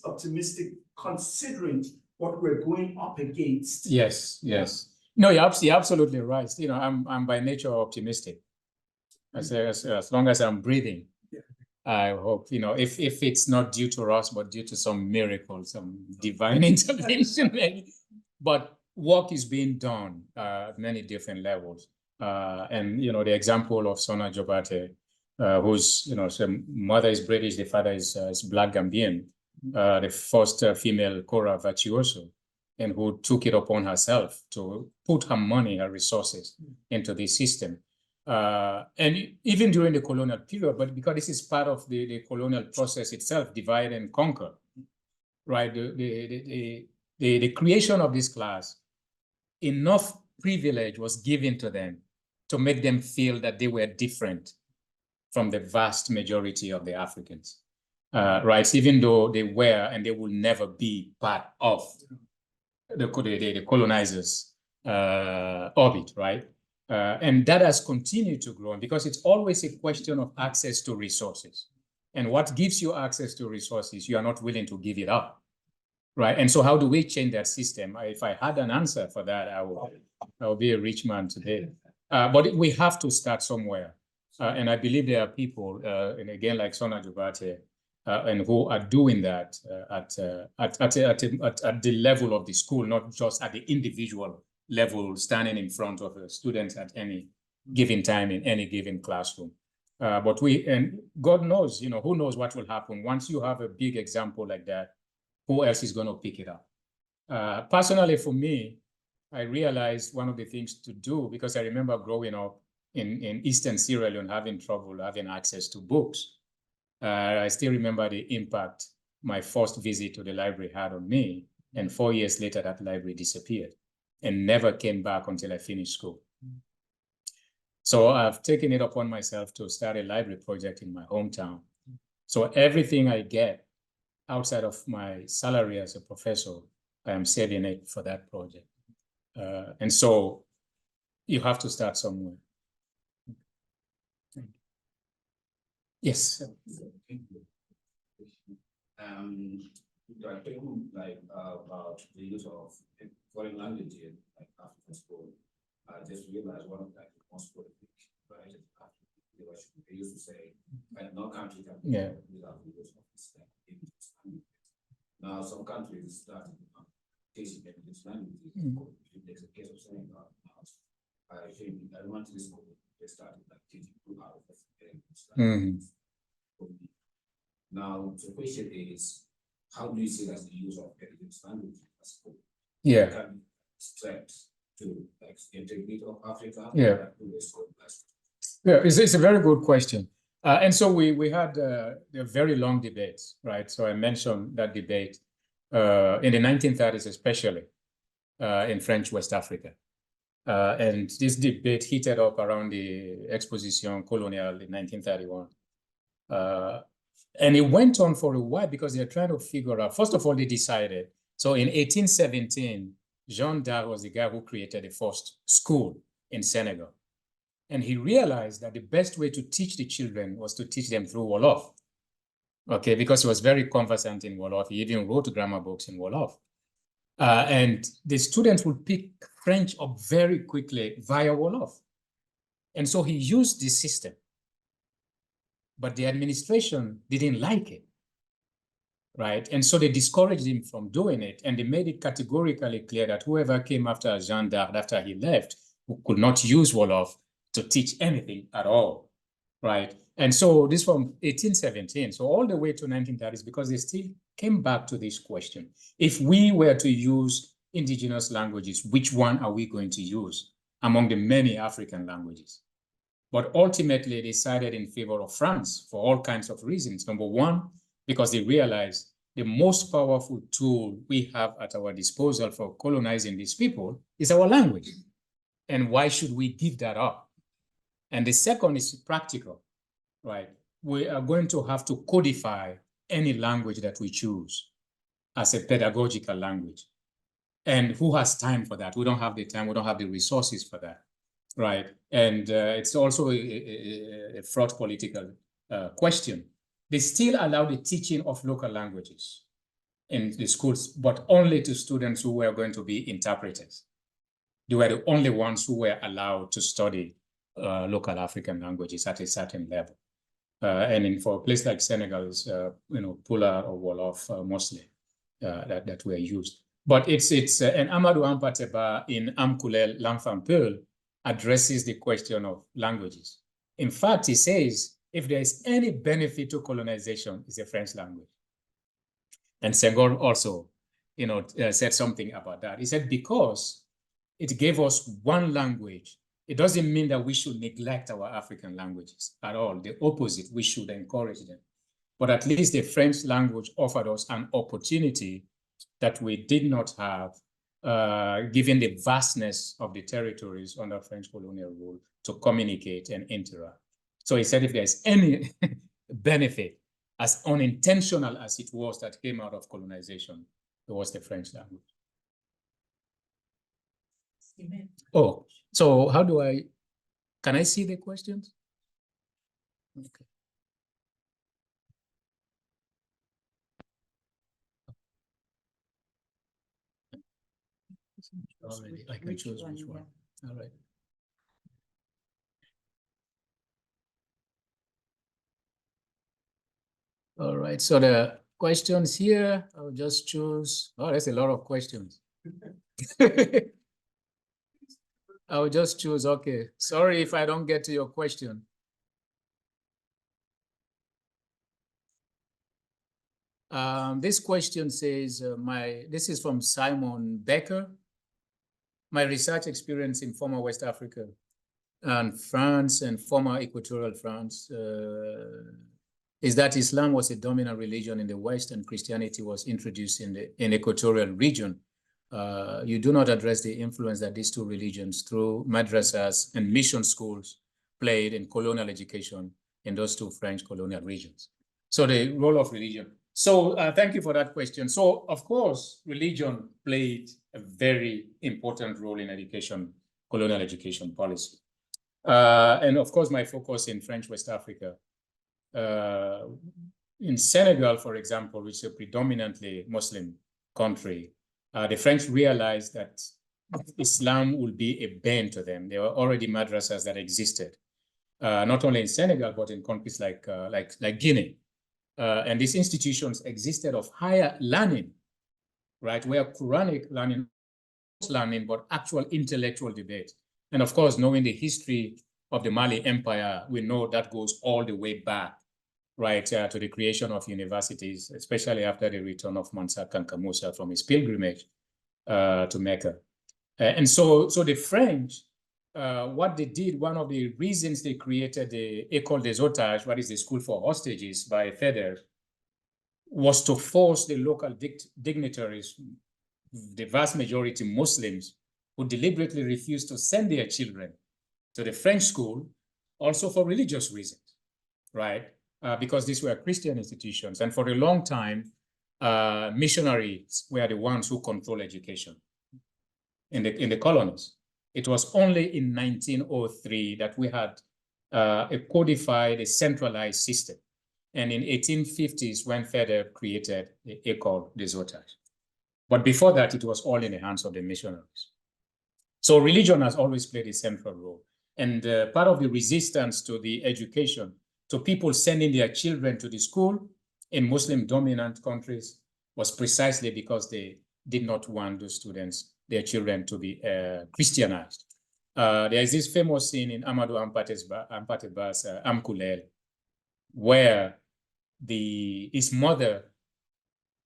optimistic considering what we're going up against? Yes, yes. No, you're absolutely right. You know, I'm by nature optimistic. I say as long as I'm breathing, I hope, you know, if it's not due to us, but due to some miracle, some divine intervention, maybe. But work is being done at many different levels. And, you know, the example of Sona Jobate, whose, you know, mother is British, the father is Black Gambian, the first female kora virtuoso, and who took it upon herself to put her money, her resources into this system. And even during the colonial period, but because this is part of the colonial process itself, divide and conquer, right? The creation of this class, enough privilege was given to them to make them feel that they were different from the vast majority of the Africans, right? Even though they were and they will never be part of the colonizers' orbit, right? And that has continued to grow because it's always a question of access to resources. And what gives you access to resources, you are not willing to give it up, right? And so how do we change that system? If I had an answer for that, I would be a rich man today. But we have to start somewhere. And I believe there are people, and again, like Sona Jobate, and who are doing that at the level of the school, not just at the individual level, standing in front of the students at any given time in any given classroom. But and God knows, you know, who knows what will happen once you have a big example like that. Who else is going to pick it up? Personally, for me, I realized one of the things to do, because I remember growing up in Eastern Sierra Leone, having trouble having access to books. I still remember the impact my first visit to the library had on me. And 4 years later, that library disappeared and never came back until I finished school. So I've taken it upon myself to start a library project in my hometown. So everything I get outside of my salary as a professor, I am saving it for that project. And so you have to start somewhere. Yes. Like about the use of foreign languages like African school, I just realized one of the most prolific, right? They used to say, no country can without the use of this language. Now some countries started teaching English languages. There's a case of Senegal. I think I went to this school, they started like teaching 2 hours of English language. Now the question is, how do you see that the use of English language as school? Yeah. Can stretch to like integrity of Africa? Yeah. Yeah, it's a very good question. And so we had a very long debate, right? So I mentioned that debate in the 1930s, especially in French West Africa. And this debate heated up around the Exposition Colonial in 1931. And it went on for a while because they're trying to figure out, first of all, they decided. So in 1817, Jean d'Arc was the guy who created the first school in Senegal. And he realized that the best way to teach the children was to teach them through Wolof. Okay, because he was very conversant in Wolof. He even wrote grammar books in Wolof. And the students would pick French up very quickly via Wolof. And so he used this system. But the administration didn't like it, right? And so they discouraged him from doing it. And they made it categorically clear that whoever came after Jean d'Arc, after he left, who could not use Wolof to teach anything at all, right? And so this from 1817, so all the way to 1930s, because they still came back to this question. If we were to use indigenous languages, which one are we going to use among the many African languages? But ultimately, they decided in favor of France for all kinds of reasons. Number one, because they realized the most powerful tool we have at our disposal for colonizing these people is our language. And why should we give that up? And the second is practical, right? We are going to have to codify any language that we choose as a pedagogical language. And who has time for that? We don't have the time, we don't have the resources for that, right? And it's also a fraught political question. They still allow the teaching of local languages in the schools, but only to students who were going to be interpreters. They were the only ones who were allowed to study local African languages at a certain level. And for a place like Senegal, it's Pula or Wolof mostly that were used. But it's and Amadou Hampâté-Bâ in Amkulel L'Enfant Peul addresses the question of languages. In fact, he says, if there is any benefit to colonization, it's the French language. And Senghor also, said something about that. He said, because it gave us one language, it doesn't mean that we should neglect our African languages at all. The opposite, we should encourage them. But at least the French language offered us an opportunity that we did not have, given the vastness of the territories under French colonial rule, to communicate and interact. So he said, if there's any benefit, as unintentional as it was, that came out of colonization, it was the French language. Amen. Oh, so how do can I see the questions? Okay. Already, I can choose which one. All right. All right, so the questions here, I'll just choose. Oh, there's a lot of questions. I'll just choose, okay. Sorry if I don't get to your question. This question says, this is from Simon Becker. My research experience in former West Africa and France and former Equatorial France is that Islam was a dominant religion in the West and Christianity was introduced in the Equatorial region. You do not address the influence that these two religions through madrasas and mission schools played in colonial education in those two French colonial regions. So the role of religion. So thank you for that question. So of course, religion played a very important role in education, colonial education policy. And of course, my focus in French West Africa. In Senegal, for example, which is a predominantly Muslim country, the French realized that Islam would be a bane to them. There were already madrasas that existed, not only in Senegal, but in countries like Guinea. And these institutions existed of higher learning, right, where Quranic learning, but actual intellectual debate. And of course, knowing the history of the Mali Empire, we know that goes all the way back, right, to the creation of universities, especially after the return of Mansa Kanka Musa from his pilgrimage to Mecca. And so the French, what they did, one of the reasons they created the École des Otages, what is the school for hostages by FEDER, was to force the local dignitaries, the vast majority Muslims, who deliberately refused to send their children to the French school, also for religious reasons, right? Because these were Christian institutions. And for a long time, missionaries were the ones who controlled education in the colonies. It was only in 1903 that we had a codified, a centralized system. And in 1850s, when FEDER created the École des Otages. But before that, it was all in the hands of the missionaries. So religion has always played a central role. And part of the resistance to the education, to people sending their children to the school in Muslim-dominant countries, was precisely because they did not want those students, their children, to be Christianized. There is this famous scene in Amadou Hampâté-Bâ's Amkulel, where his mother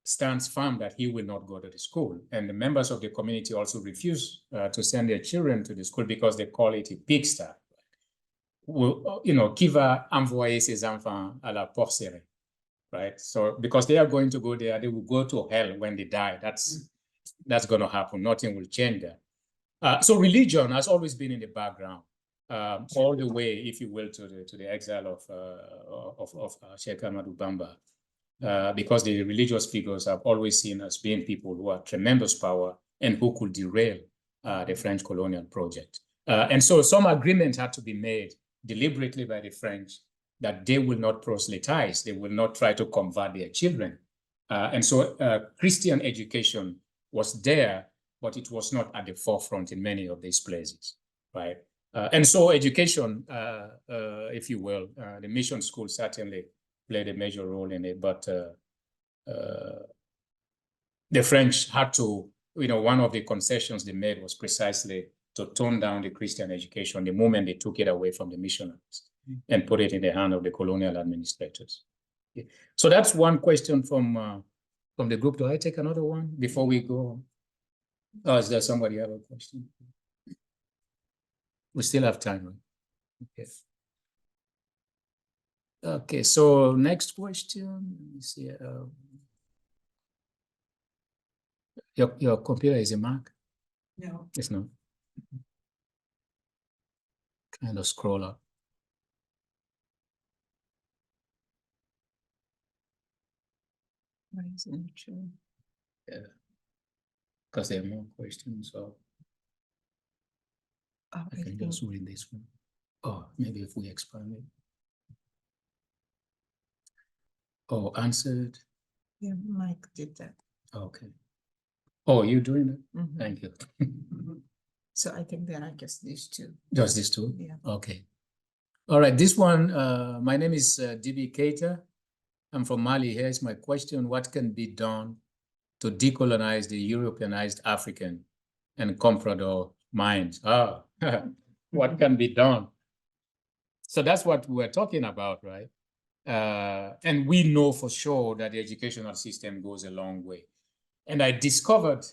stands firm that he will not go to the school. And the members of the community also refuse to send their children to the school because they call it a pigsty. Qui va envoyer ses enfants à la porcerie? right? So because they are going to go there, they will go to hell when they die. That's going to happen. Nothing will change that. So religion has always been in the background, all the way, if you will, to the exile of Sheikh Ahmadou Bamba, because the religious figures have always seen as being people who have tremendous power and who could derail the French colonial project. And so some agreement had to be made deliberately by the French that they will not proselytize, they will not try to convert their children. And so Christian education was there, but it was not at the forefront in many of these places, right? And so education, if you will, the mission school certainly played a major role in it, but the French had to, one of the concessions they made was precisely to tone down the Christian education the moment they took it away from the missionaries and put it in the hand of the colonial administrators. Okay. So that's one question from the group. Do I take another one before we go? Oh, is there somebody have a question? We still have time, right? Okay. Okay, so next question. Let me see. Your computer is a Mac? No. It's not. Kind of scroll up. Why is it not showing? Yeah. Because there are more questions, so Oh, I can just read this one. Oh, maybe if we expand it. Oh, answered. Yeah, Mike did that. Okay. Oh, you doing it? Mhm. Thank you. So I think there are just these two. Just these two? Yeah. Okay. All right, this one, my name is DB Keita. I'm from Mali. Here's my question. What can be done to decolonize the Europeanized African and comprador minds? Ah, what can be done? So that's what we're talking about, right? And we know for sure that the educational system goes a long way. And I discovered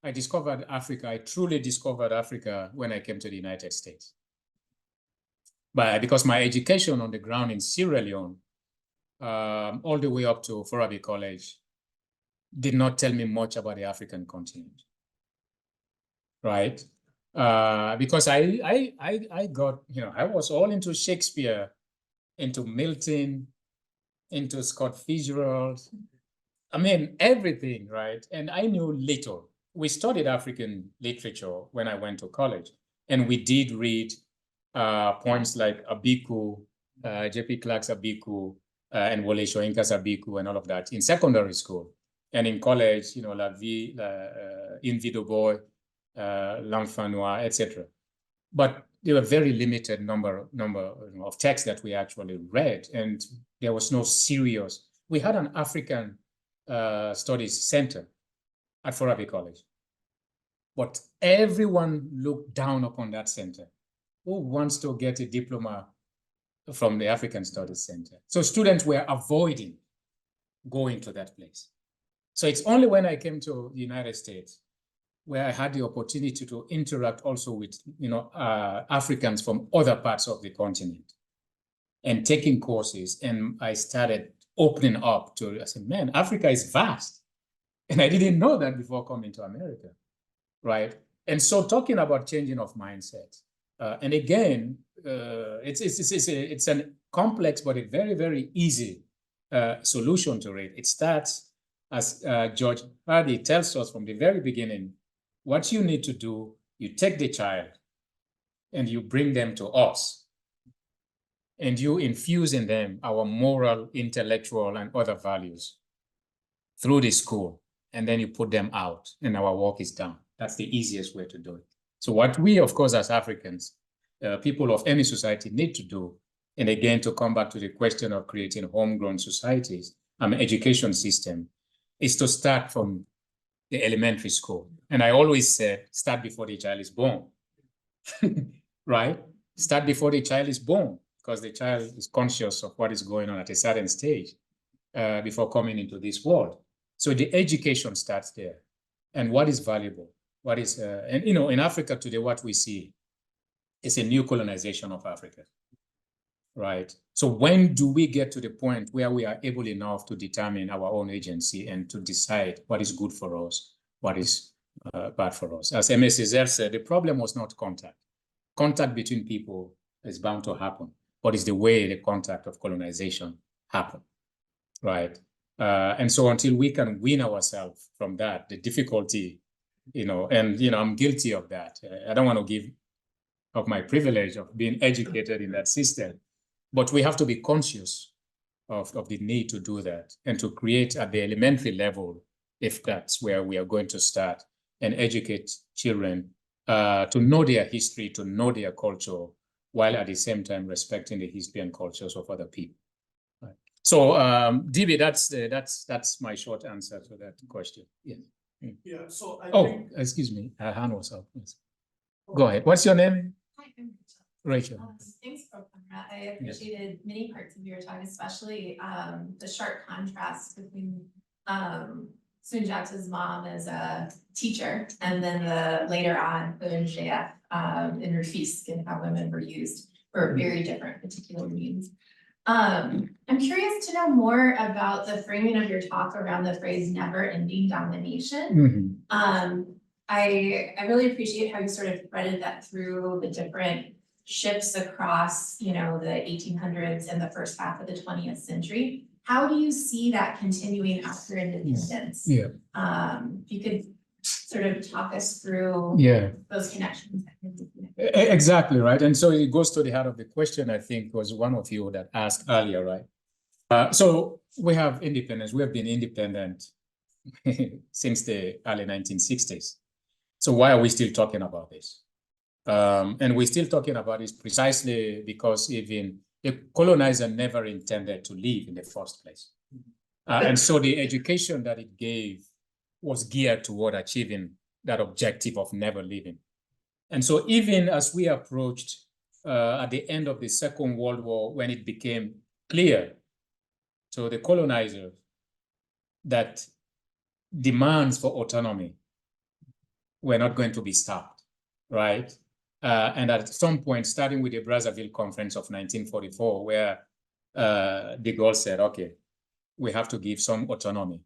Africa. I truly discovered Africa when I came to the United States. But because my education on the ground in Sierra Leone, all the way up to Forabi College, did not tell me much about the African continent, right? Because I got, I was all into Shakespeare, into Milton, into Scott Fitzgerald. I mean, everything, right? And I knew little. We studied African literature when I went to college, and we did read poems like Abiku, J.P. Clark's Abiku, and Wole Soyinka's Abiku, and all of that in secondary school. And in college, La Vie, In Vie de Boy, L'Enfant Noir, etc. But there were very limited number of texts that we actually read, and there was no serious. We had an African Studies Center at Forabi College, but everyone looked down upon that center. Who wants to get a diploma from the African Studies Center? So students were avoiding going to that place. So it's only when I came to the United States where I had the opportunity to interact also with Africans from other parts of the continent and taking courses. And I started opening up to, I said, man, Africa is vast. And I didn't know that before coming to America, right? And so talking about changing of mindset, and again, it's a complex but a very, very easy solution to it. It starts, as George Hardy tells us from the very beginning, what you need to do, you take the child and you bring them to us, and you infuse in them our moral, intellectual, and other values through the school, and then you put them out and our work is done. That's the easiest way to do it. So what we, of course, as Africans, people of any society need to do, and again, to come back to the question of creating homegrown societies, education system, is to start from the elementary school. And I always say, start before the child is born, right? Start before the child is born, because the child is conscious of what is going on at a certain stage before coming into this world. So the education starts there. And what is valuable? What is, in Africa today, what we see is a new colonization of Africa. right? So when do we get to the point where we are able enough to determine our own agency and to decide what is good for us, what is bad for us? As M.A. Césaire said, the problem was not contact. Contact between people is bound to happen, but it's the way the contact of colonization happened, right? And so until we can wean ourselves from that, the difficulty, and, I'm guilty of that. I don't want to give up my privilege of being educated in that system, but we have to be conscious of the need to do that and to create at the elementary level, if that's where we are going to start, and educate children to know their history, to know their culture, while at the same time respecting the history and cultures of other people. Right. So, DB, that's my short answer to that question. Yeah. Yeah. So I think. Excuse me. Her hand was up. Yes. Go ahead. What's your name? Hi, I'm Rachel. Thanks, Kamara. I appreciated many parts of your talk, especially the sharp contrast between Sunjata's mom as a teacher and then the later on ONGF in Rufisque and how women were used for very different particular means. I'm curious to know more about the framing of your talk around the phrase never-ending domination. I really appreciate how you sort of threaded that through the different shifts across, the 1800s and the first half of the 20th century. How do you see that continuing after independence? Yeah. If you could sort of talk us through those connections. Exactly, right. And so it goes to the heart of the question, I think, was one of you that asked earlier, right? So we have independence. We have been independent since the early 1960s. So why are we still talking about this? And we're still talking about this precisely because even the colonizer never intended to leave in the first place. And so the education that it gave was geared toward achieving that objective of never leaving. And so even as we approached at the end of the Second World War, when it became clear to the colonizer that demands for autonomy were not going to be stopped, right? And at some point, starting with the Brazzaville Conference of 1944, where de Gaulle said, okay, we have to give some autonomy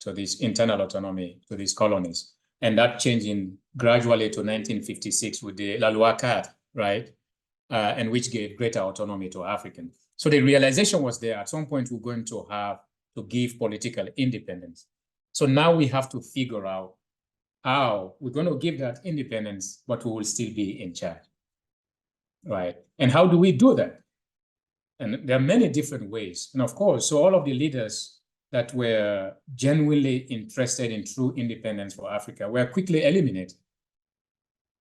to this internal autonomy to these colonies. And that changing gradually to 1956 with the La Loi Cadre, right? And which gave greater autonomy to Africans. So the realization was there. At some point, we're going to have to give political independence. So now we have to figure out how we're going to give that independence, but we will still be in charge, right? And how do we do that? And there are many different ways. And of course, so all of the leaders that were genuinely interested in true independence for Africa were quickly eliminated,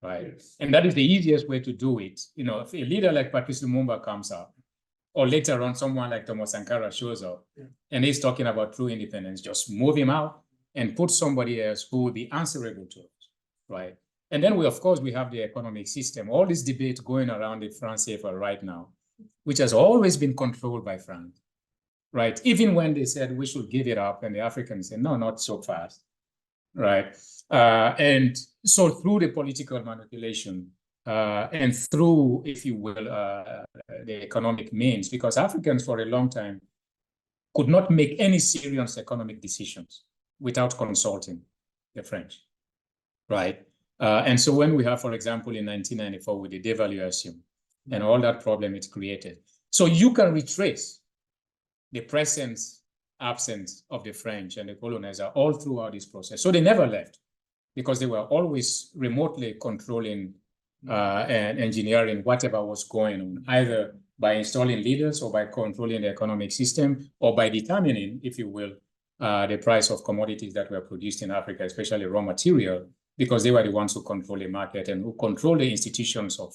right? Yes. And that is the easiest way to do it. If a leader like Patrice Lumumba comes up, or later on someone like Thomas Sankara shows up, and he's talking about true independence, just move him out and put somebody else who will be answerable to us, right? And then we have the economic system, all this debate going around the franc CFA right now, which has always been controlled by France, right? Even when they said we should give it up, and the Africans said, no, not so fast, right? And so through the political manipulation and through, if you will, the economic means, because Africans for a long time could not make any serious economic decisions without consulting the French, right? And so when we have, for example, in 1994 with the devaluation and all that problem it's created, so you can retrace the presence, absence of the French and the colonizer all throughout this process. So they never left because they were always remotely controlling and engineering whatever was going on, either by installing leaders or by controlling the economic system or by determining, if you will, the price of commodities that were produced in Africa, especially raw material, because they were the ones who control the market and who control the institutions of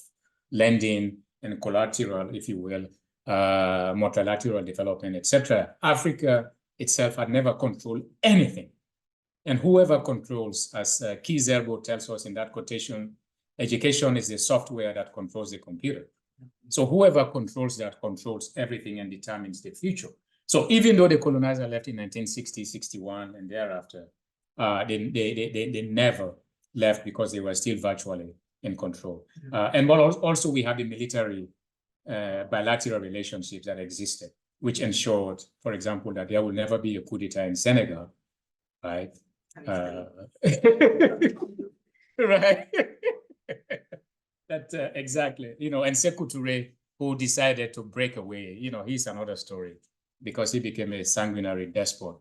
lending and collateral, if you will, multilateral development, etc. Africa itself had never controlled anything. And whoever controls, as Keith Zerbo tells us in that quotation, education is the software that controls the computer. So whoever controls that controls everything and determines the future. So even though the colonizer left in 1960, 61, and thereafter, they never left because they were still virtually in control. And also we have the military bilateral relationships that existed, which ensured, for example, that there will never be a coup d'etat in Senegal, right? Right. That exactly, you know, and Sekou Touré, who decided to break away, you know, he's another story because he became a sanguinary despot.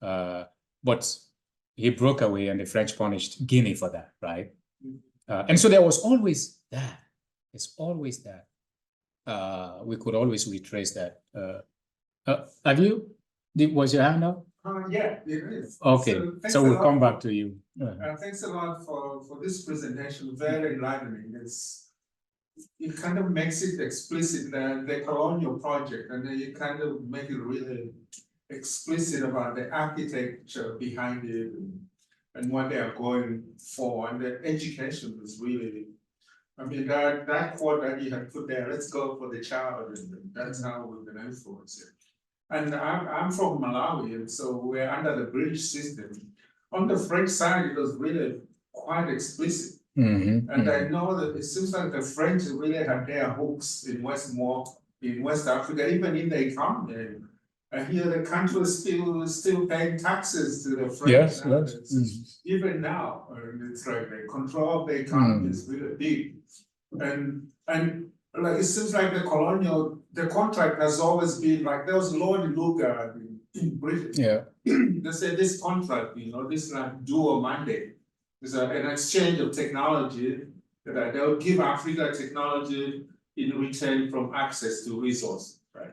But he broke away and the French punished Guinea for that, right? And so there was always that. It's always that. We could always retrace that. Have you? Was your hand up? Yeah, it is. Okay, so we'll come back to you. Thanks a lot for this presentation, very enlightening. It kind of makes it explicit that the colonial project, and then you kind of make it really explicit about the architecture behind it and what they are going for, and the education is really, I mean, that quote that you had put there, let's go for the child, and that's how we can influence it. And I'm from Malawi, and so we're under the British system. On the French side, it was really quite explicit. And I know that it seems like the French really had their hooks in West Africa, even in the economy. I hear the country is still paying taxes to the French. Yes. Even now, it's like the control of the economy is really big. And like it seems like the contract has always been like there was Lord Lugar in Britain. Yeah. They say this contract, you know, this like dual mandate is an exchange of technology that they'll give Africa technology in return from access to resources, right?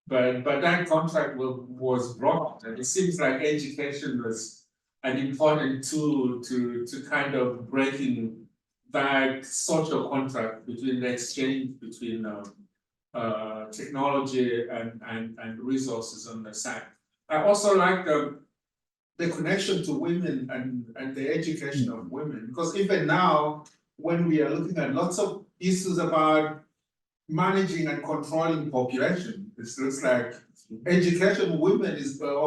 But that contract was broken, and it seems like education was an important tool to kind of breaking that social contract between the exchange between technology and resources on the side. I also like the connection to women and the education of women, because even now, when we are looking at lots of issues about managing and controlling population, it looks like educating women is like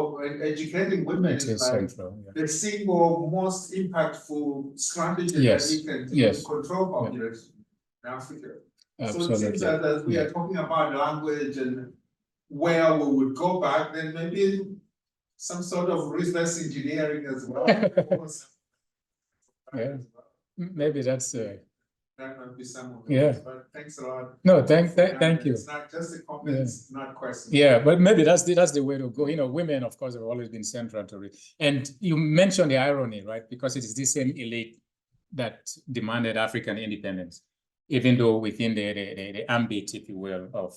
central, the single most impactful strategy that we can do to control population in Africa. Absolutely. So it seems that as we are talking about language and where we would go back, then maybe some sort of reverse engineering as well. Yeah. Maybe that's that might be some of it. But thanks a lot. No, thank you. It's not just a comment, it's not question. Yeah, but maybe that's the way to go. You know, women, of course, have always been central to it. And you mentioned the irony, right? Because it is the same elite that demanded African independence, even though within the ambit, if you will, of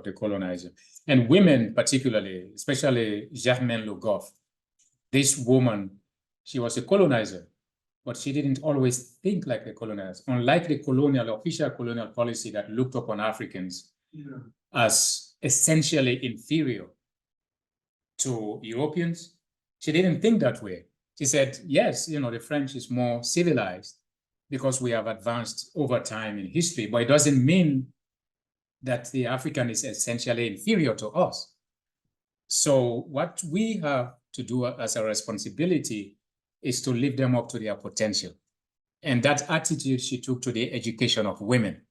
the colonizer. And women particularly, especially Germaine Le Goff, this woman, she was a colonizer, but she didn't always think like a colonizer. Unlike the official colonial policy that looked upon Africans as essentially inferior to Europeans, she didn't think that way. She said, yes, you know, the French is more civilized because we have advanced over time in history, but it doesn't mean that the African is essentially inferior to us. So what we have to do as a responsibility is to lift them up to their potential. And that attitude she took to the education of women.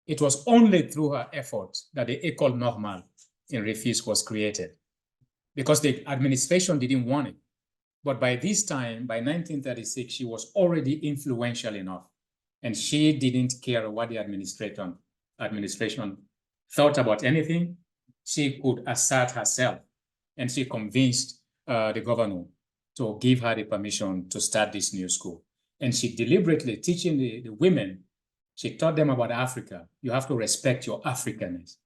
It was only through her efforts that the École Normale in Rufisque was created, because the administration didn't want it. But by this time, by 1936, she was already influential enough, and she didn't care what the administration thought about anything. She could assert herself, and she convinced the governor to give her the permission to start this new school. And she deliberately teaching the women, she taught them about Africa. You have to respect your Africanness.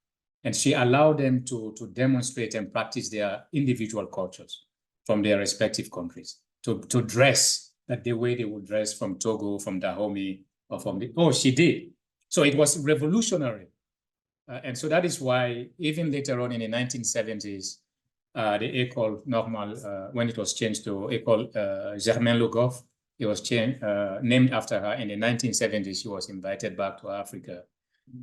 And she allowed them to demonstrate and practice their individual cultures from their respective countries, to dress like the way they would dress from Togo, from Dahomey, or from she did. So it was revolutionary. And so that is why even later on in the 1970s, the École Normale, when it was changed to École Germaine Le Goff, it was changed, named after her. In the 1970s, she was invited back to Africa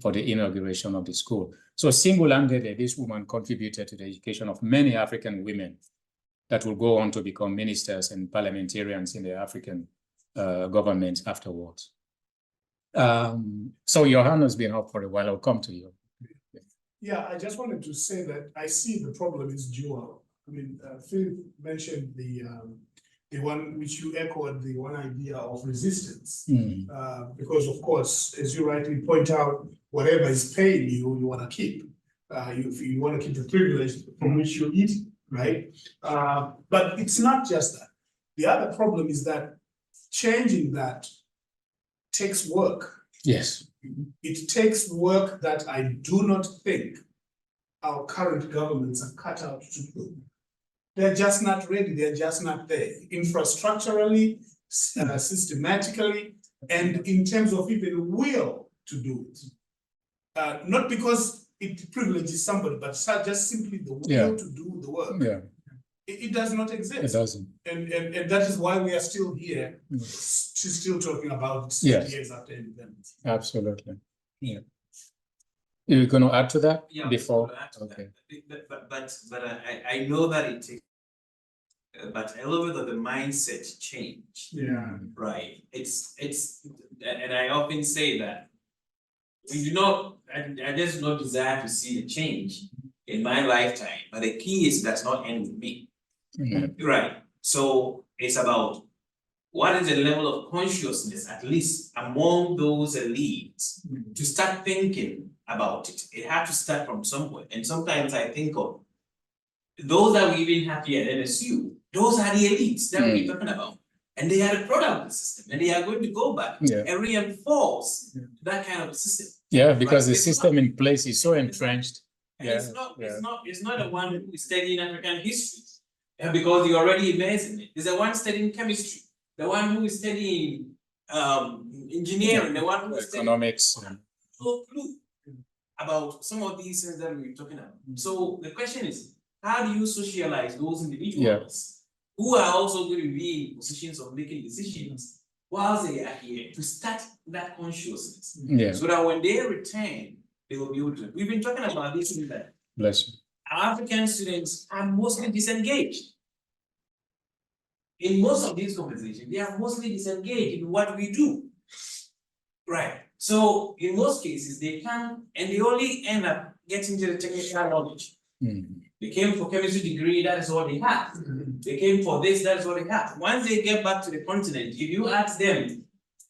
for the inauguration of the school. So single-handedly, this woman contributed to the education of many African women that will go on to become ministers and parliamentarians in the African governments afterwards. So your hand has been up for a while. I'll come to you. Yeah. Yeah, I just wanted to say that I see the problem is dual. I mean, Phil mentioned the one which you echoed, the one idea of resistance. Because of course, as you rightly point out, whatever is paying you, you want to keep. You want to keep the privilege from which you eat, right? But it's not just that. The other problem is that changing that takes work. Yes. It takes work that I do not think our current governments are cut out to do. They're just not ready, they're just not there. Infrastructurally, systematically, and in terms of even will to do it. Not because it privileges somebody, but just simply the will to do the work. Yeah. It does not exist. It doesn't. And that is why we are still here, still talking about 60 years after independence. Absolutely. Yeah. You're going to add to that before? Okay. But I know that it takes, but a little bit of the mindset change. Yeah. Right. It's, and I often say that we do not, I just do not desire to see a change in my lifetime, but the key is that's not end with me. Right. So it's about what is the level of consciousness, at least among those elites, to start thinking about it. It had to start from somewhere. And sometimes I think of those that we even have here at NSU, those are the elites that we're talking about. And they are the product of the system, and they are going to go back and reinforce that kind of a system. Yeah, because the system in place is so entrenched. And it's not the one who is studying African history, because you're already immersed in it. There's the one studying chemistry, the one who is studying engineering, the one who is economics. No clue about some of these things that we're talking about. So the question is, how do you socialize those individuals who are also going to be in positions of making decisions whilst they are here to start that consciousness? So that when they return, they will be able to. We've been talking about this in that. Bless you. Our African students are mostly disengaged. In most of these conversations, they are mostly disengaged in what we do. Right. So in most cases, they come and they only end up getting to the technical knowledge. They came for chemistry degree, that is all they have. They came for this, that is all they have. Once they get back to the continent, if you ask them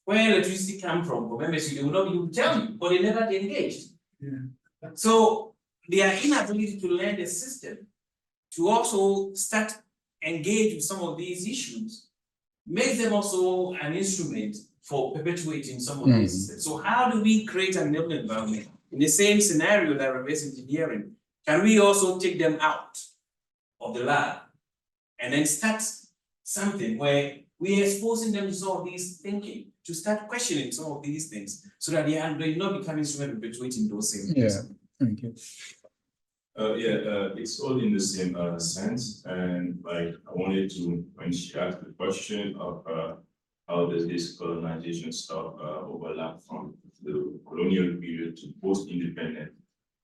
where electricity comes from, for MSc, they will not be able to tell you, but they never get engaged. So their inability to learn the system, to also start engage with some of these issues, makes them also an instrument for perpetuating some of these systems. So how do we create an enabling environment in the same scenario that reverse engineering? Can we also take them out of the lab and then start something where we are exposing them to some of these thinking, to start questioning some of these things, so that they are not becoming instrument perpetuating those same things? Thank you. It's all in the same sense, and like I wanted to, when she asked the question of how does this colonization stuff overlap from the colonial period to post-independent,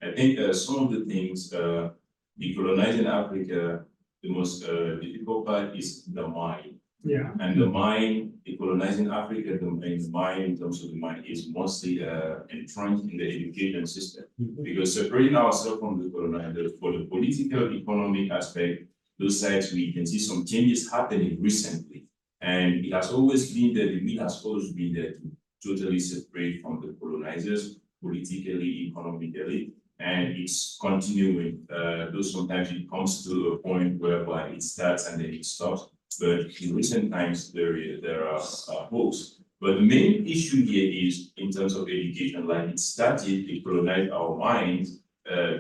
I think some of the things decolonizing Africa, the most difficult part is the mind. And the mind, decolonizing Africa, the mind in terms of the mind is mostly entrenched in the education system. Because separating ourselves from the colonizer, for the political, economic aspect, those sides we can see some changes happening recently. And it has always been there, the will has always been there to totally separate from the colonizers, politically, economically, and it's continuing. Though sometimes it comes to a point whereby it starts and then it stops. But in recent times, there are hopes. But the main issue here is in terms of education, like it started to colonize our minds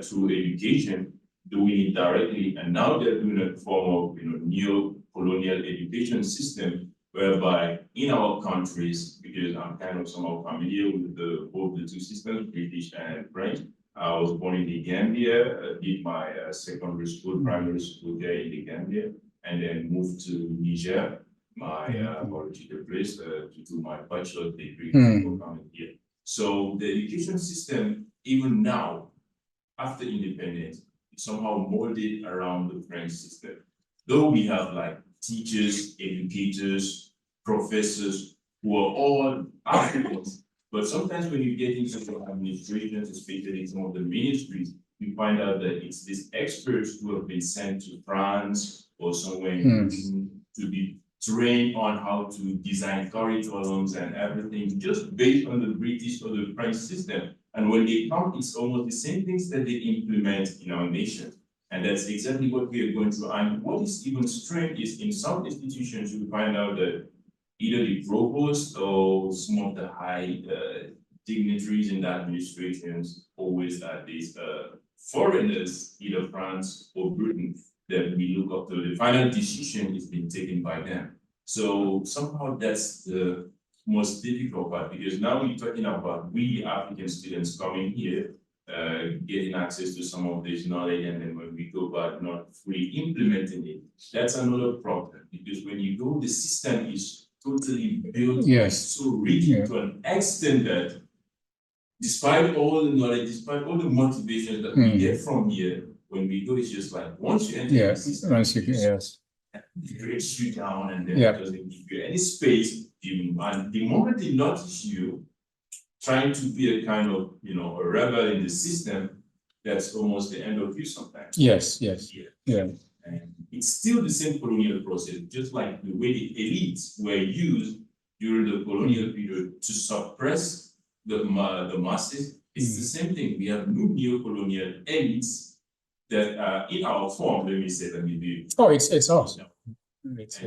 through education, doing it directly, and now they're doing a form of neo-colonial education system, whereby in our countries, because I'm kind of somehow familiar with both the two systems, British and French. I was born in the Gambia, did my secondary school, primary school there in the Gambia, and then moved to Niger, my original place, to do my bachelor's degree before coming here. So the education system, even now, after independence, is somehow molded around the French system. Though we have like teachers, educators, professors, who are all Africans, but sometimes when you get into the administrations, especially some of the ministries, you find out that it's these experts who have been sent to France or somewhere in Britain to be trained on how to design curriculums and everything, just based on the British or the French system. And when they come, it's almost the same things that they implement in our nation. And that's exactly what we are going through. And what is even strange is in some institutions, you find out that either the provost or some of the high dignitaries in the administrations always are these foreigners, either France or Britain, that we look up to. The final decision is being taken by them. So somehow that's the most difficult part, because now we're talking about we African students coming here, getting access to some of this knowledge, and then when we go back not fully implementing it, that's another problem. Because when you go, the system is totally built so rigid to an extent that despite all the knowledge, despite all the motivation that we get from here, when we go, it's just like once you enter the system, it breaks you down, and then it doesn't give you any space. And the moment they notice you trying to be a kind of, a rebel in the system, that's almost the end of you sometimes. And it's still the same colonial process, just like the way the elites were used during the colonial period to suppress the masses. It's the same thing. We have new neo-colonial elites that are in our form. Let me be. Oh, it's us. It's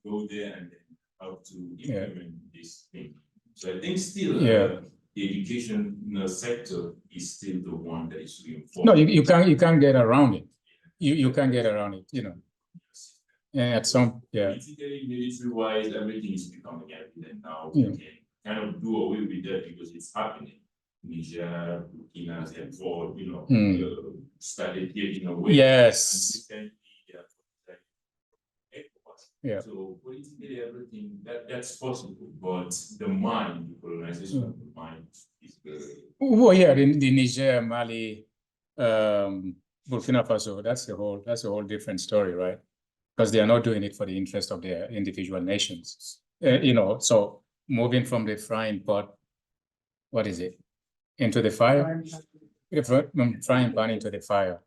go there and then how to implement this thing. So I think still the education sector is still the one that is reinforced. No, you can't get around it. You can't get around it, at some politically, military-wise, everything is becoming evident now. We can kind of do away with that because it's happening. Niger, Burkina, and for started getting away. Yes. So politically, everything that's possible, but the mind, the colonization of the mind is very. Well, the Niger, Mali, Burkina Faso, that's a whole different story, right? Because they are not doing it for the interest of their individual nations. So moving from the frying pot, what is it? Into the fire? Frying pan into the fire.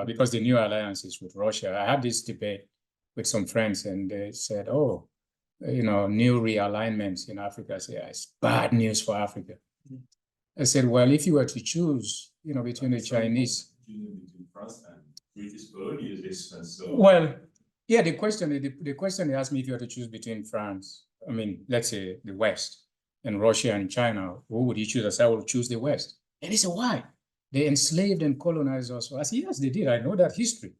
Because the new alliances with Russia. I had this debate with some friends, and they said, new realignments in Africa. I said, it's bad news for Africa. I said, well, if you were to choose, between the Chinese. Between France and British colonialism. So. Well, the question they asked me, if you were to choose between France, let's say the West, and Russia and China, who would you choose? I said, I will choose the West. And they said, why? They enslaved and colonized us. I said, yes, they did. I know that history.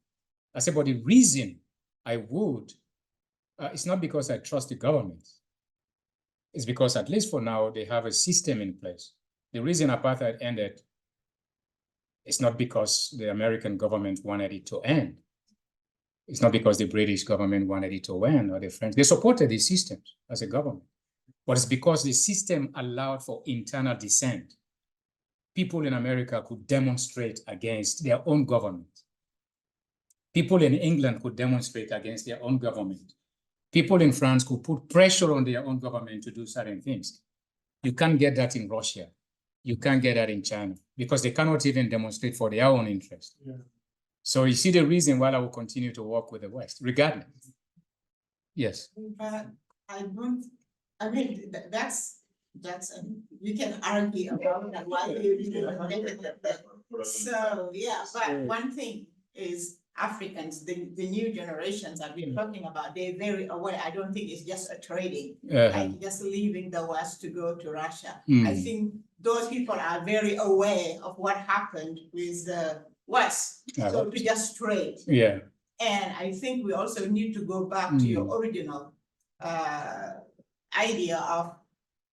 I said, but the reason I would, it's not because I trust the government. It's because, at least for now, they have a system in place. The reason apartheid ended, it's not because the American government wanted it to end. It's not because the British government wanted it to end, or the French. They supported these systems as a government. But it's because the system allowed for internal dissent. People in America could demonstrate against their own government. People in England could demonstrate against their own government. People in France could put pressure on their own government to do certain things. You can't get that in Russia. You can't get that in China, because they cannot even demonstrate for their own interest. So you see the reason why I will continue to work with the West, regardless. Yes. But that's you can argue about that why you so but one thing is Africans, the new generations that we're talking about, they're very aware. I don't think it's just a trading, like just leaving the West to go to Russia. I think those people are very aware of what happened with the West, so to just trade. And I think we also need to go back to your original idea of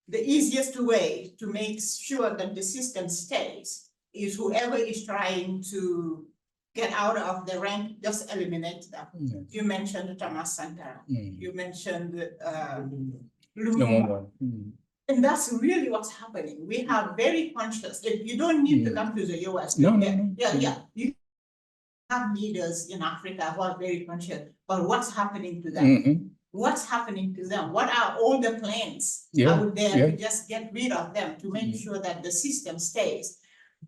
the easiest way to make sure that the system stays is whoever is trying to get out of the rank, just eliminate them. You mentioned Thomas Sankara. You mentioned Lumumba. And that's really what's happening. We have very conscious, you don't need to come to the US. You have leaders in Africa who are very conscious, but what's happening to them? What's happening to them? What are all the plans out there to just get rid of them, to make sure that the system stays?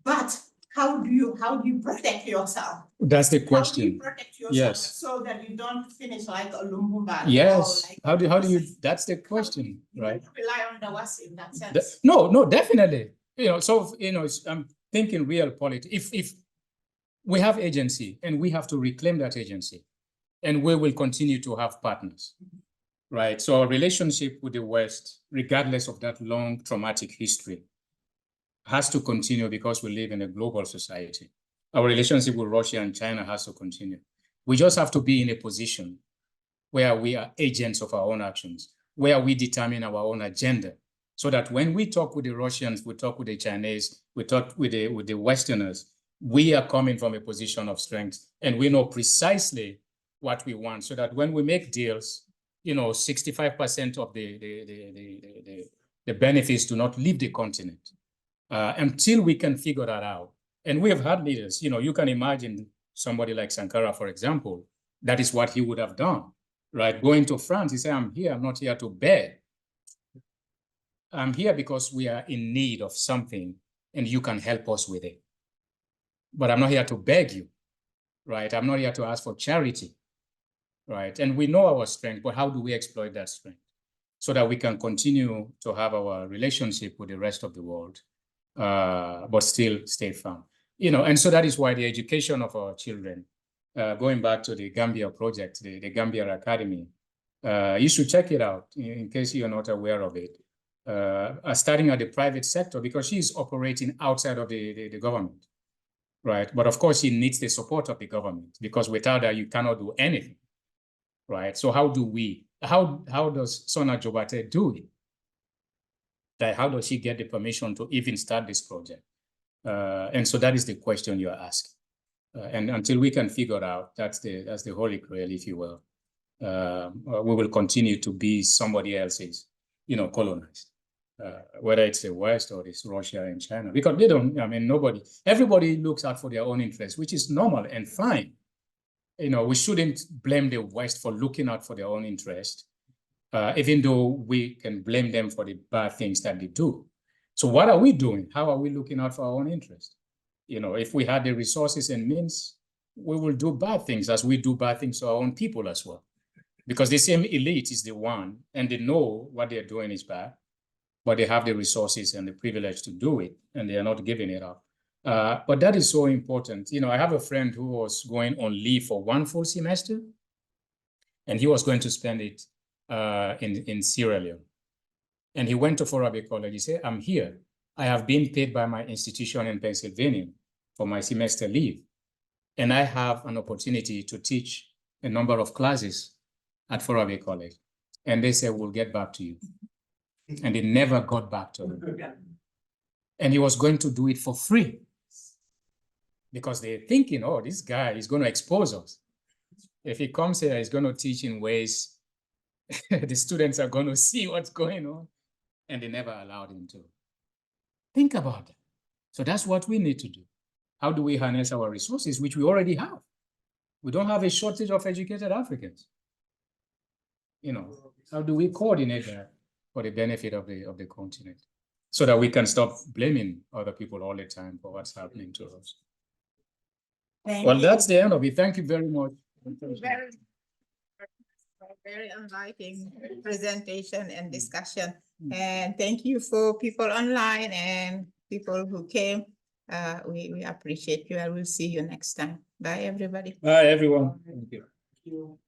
But how do you protect yourself? That's the How do you question. protect yourself Yes. so that you don't finish like a Lumumba? Yes. or like How do you, that's the question, you right? don't rely on the West in that sense. No, definitely. So, I'm thinking real politics. If we have agency and we have to reclaim that agency, and we will continue to have partners, right? So our relationship with the West, regardless of that long traumatic history, has to continue because we live in a global society. Our relationship with Russia and China has to continue. We just have to be in a position where we are agents of our own actions, where we determine our own agenda, so that when we talk with the Russians, we talk with the Chinese, we talk with the Westerners, we are coming from a position of strength and we know precisely what we want, so that when we make deals, 65% of the benefits do not leave the continent until we can figure that out. And we have had leaders, you can imagine somebody like Sankara, for example, that is what he would have done, right? Going to France, he said, I'm here, I'm not here to beg. I'm here because we are in need of something and you can help us with it. But I'm not here to beg you, right? I'm not here to ask for charity, right? And we know our strength, but how do we exploit that strength so that we can continue to have our relationship with the rest of the world, but still stay firm? And so that is why the education of our children, going back to the Gambia project, the Gambia Academy, you should check it out in case you're not aware of it. Starting at the private sector, because she's operating outside of the government, right? But of course, she needs the support of the government, because without that, you cannot do anything, right? So how does Sona Jobate do it? Like, how does she get the permission to even start this project? And so that is the question you're asking. And until we can figure out, that's the holy grail, if you will, we will continue to be somebody else's, colonized. Whether it's the West or it's Russia and China, because everybody looks out for their own interests, which is normal and fine. We shouldn't blame the West for looking out for their own interest, even though we can blame them for the bad things that they do. So what are we doing? How are we looking out for our own interest? If we had the resources and means, we will do bad things as we do bad things to our own people as well. Because the same elite is the one, and they know what they're doing is bad, but they have the resources and the privilege to do it, and they are not giving it up. But that is so important. I have a friend who was going on leave for one full semester, and he was going to spend it in Sierra Leone. And he went to Forabe College. He said, I'm here. I have been paid by my institution in Pennsylvania for my semester leave. And I have an opportunity to teach a number of classes at Forabe College. And they said, we'll get back to you. And they never got back to him. And he was going to do it for free, because they're thinking, oh, this guy is going to expose us. If he comes here, he's going to teach in ways the students are going to see what's going on. And they never allowed him to. Think about that. So that's what we need to do. How do we harness our resources, which we already have? We don't have a shortage of educated Africans. How do we coordinate that for the benefit of the continent, so that we can stop blaming other people all the time for what's happening to us? Well, that's the end of it. Thank you very much. Very enlightening presentation and discussion. And thank you for people online and people who came. We appreciate you. I will see you next time. Bye, everybody. Bye, everyone. Thank you. Thank you.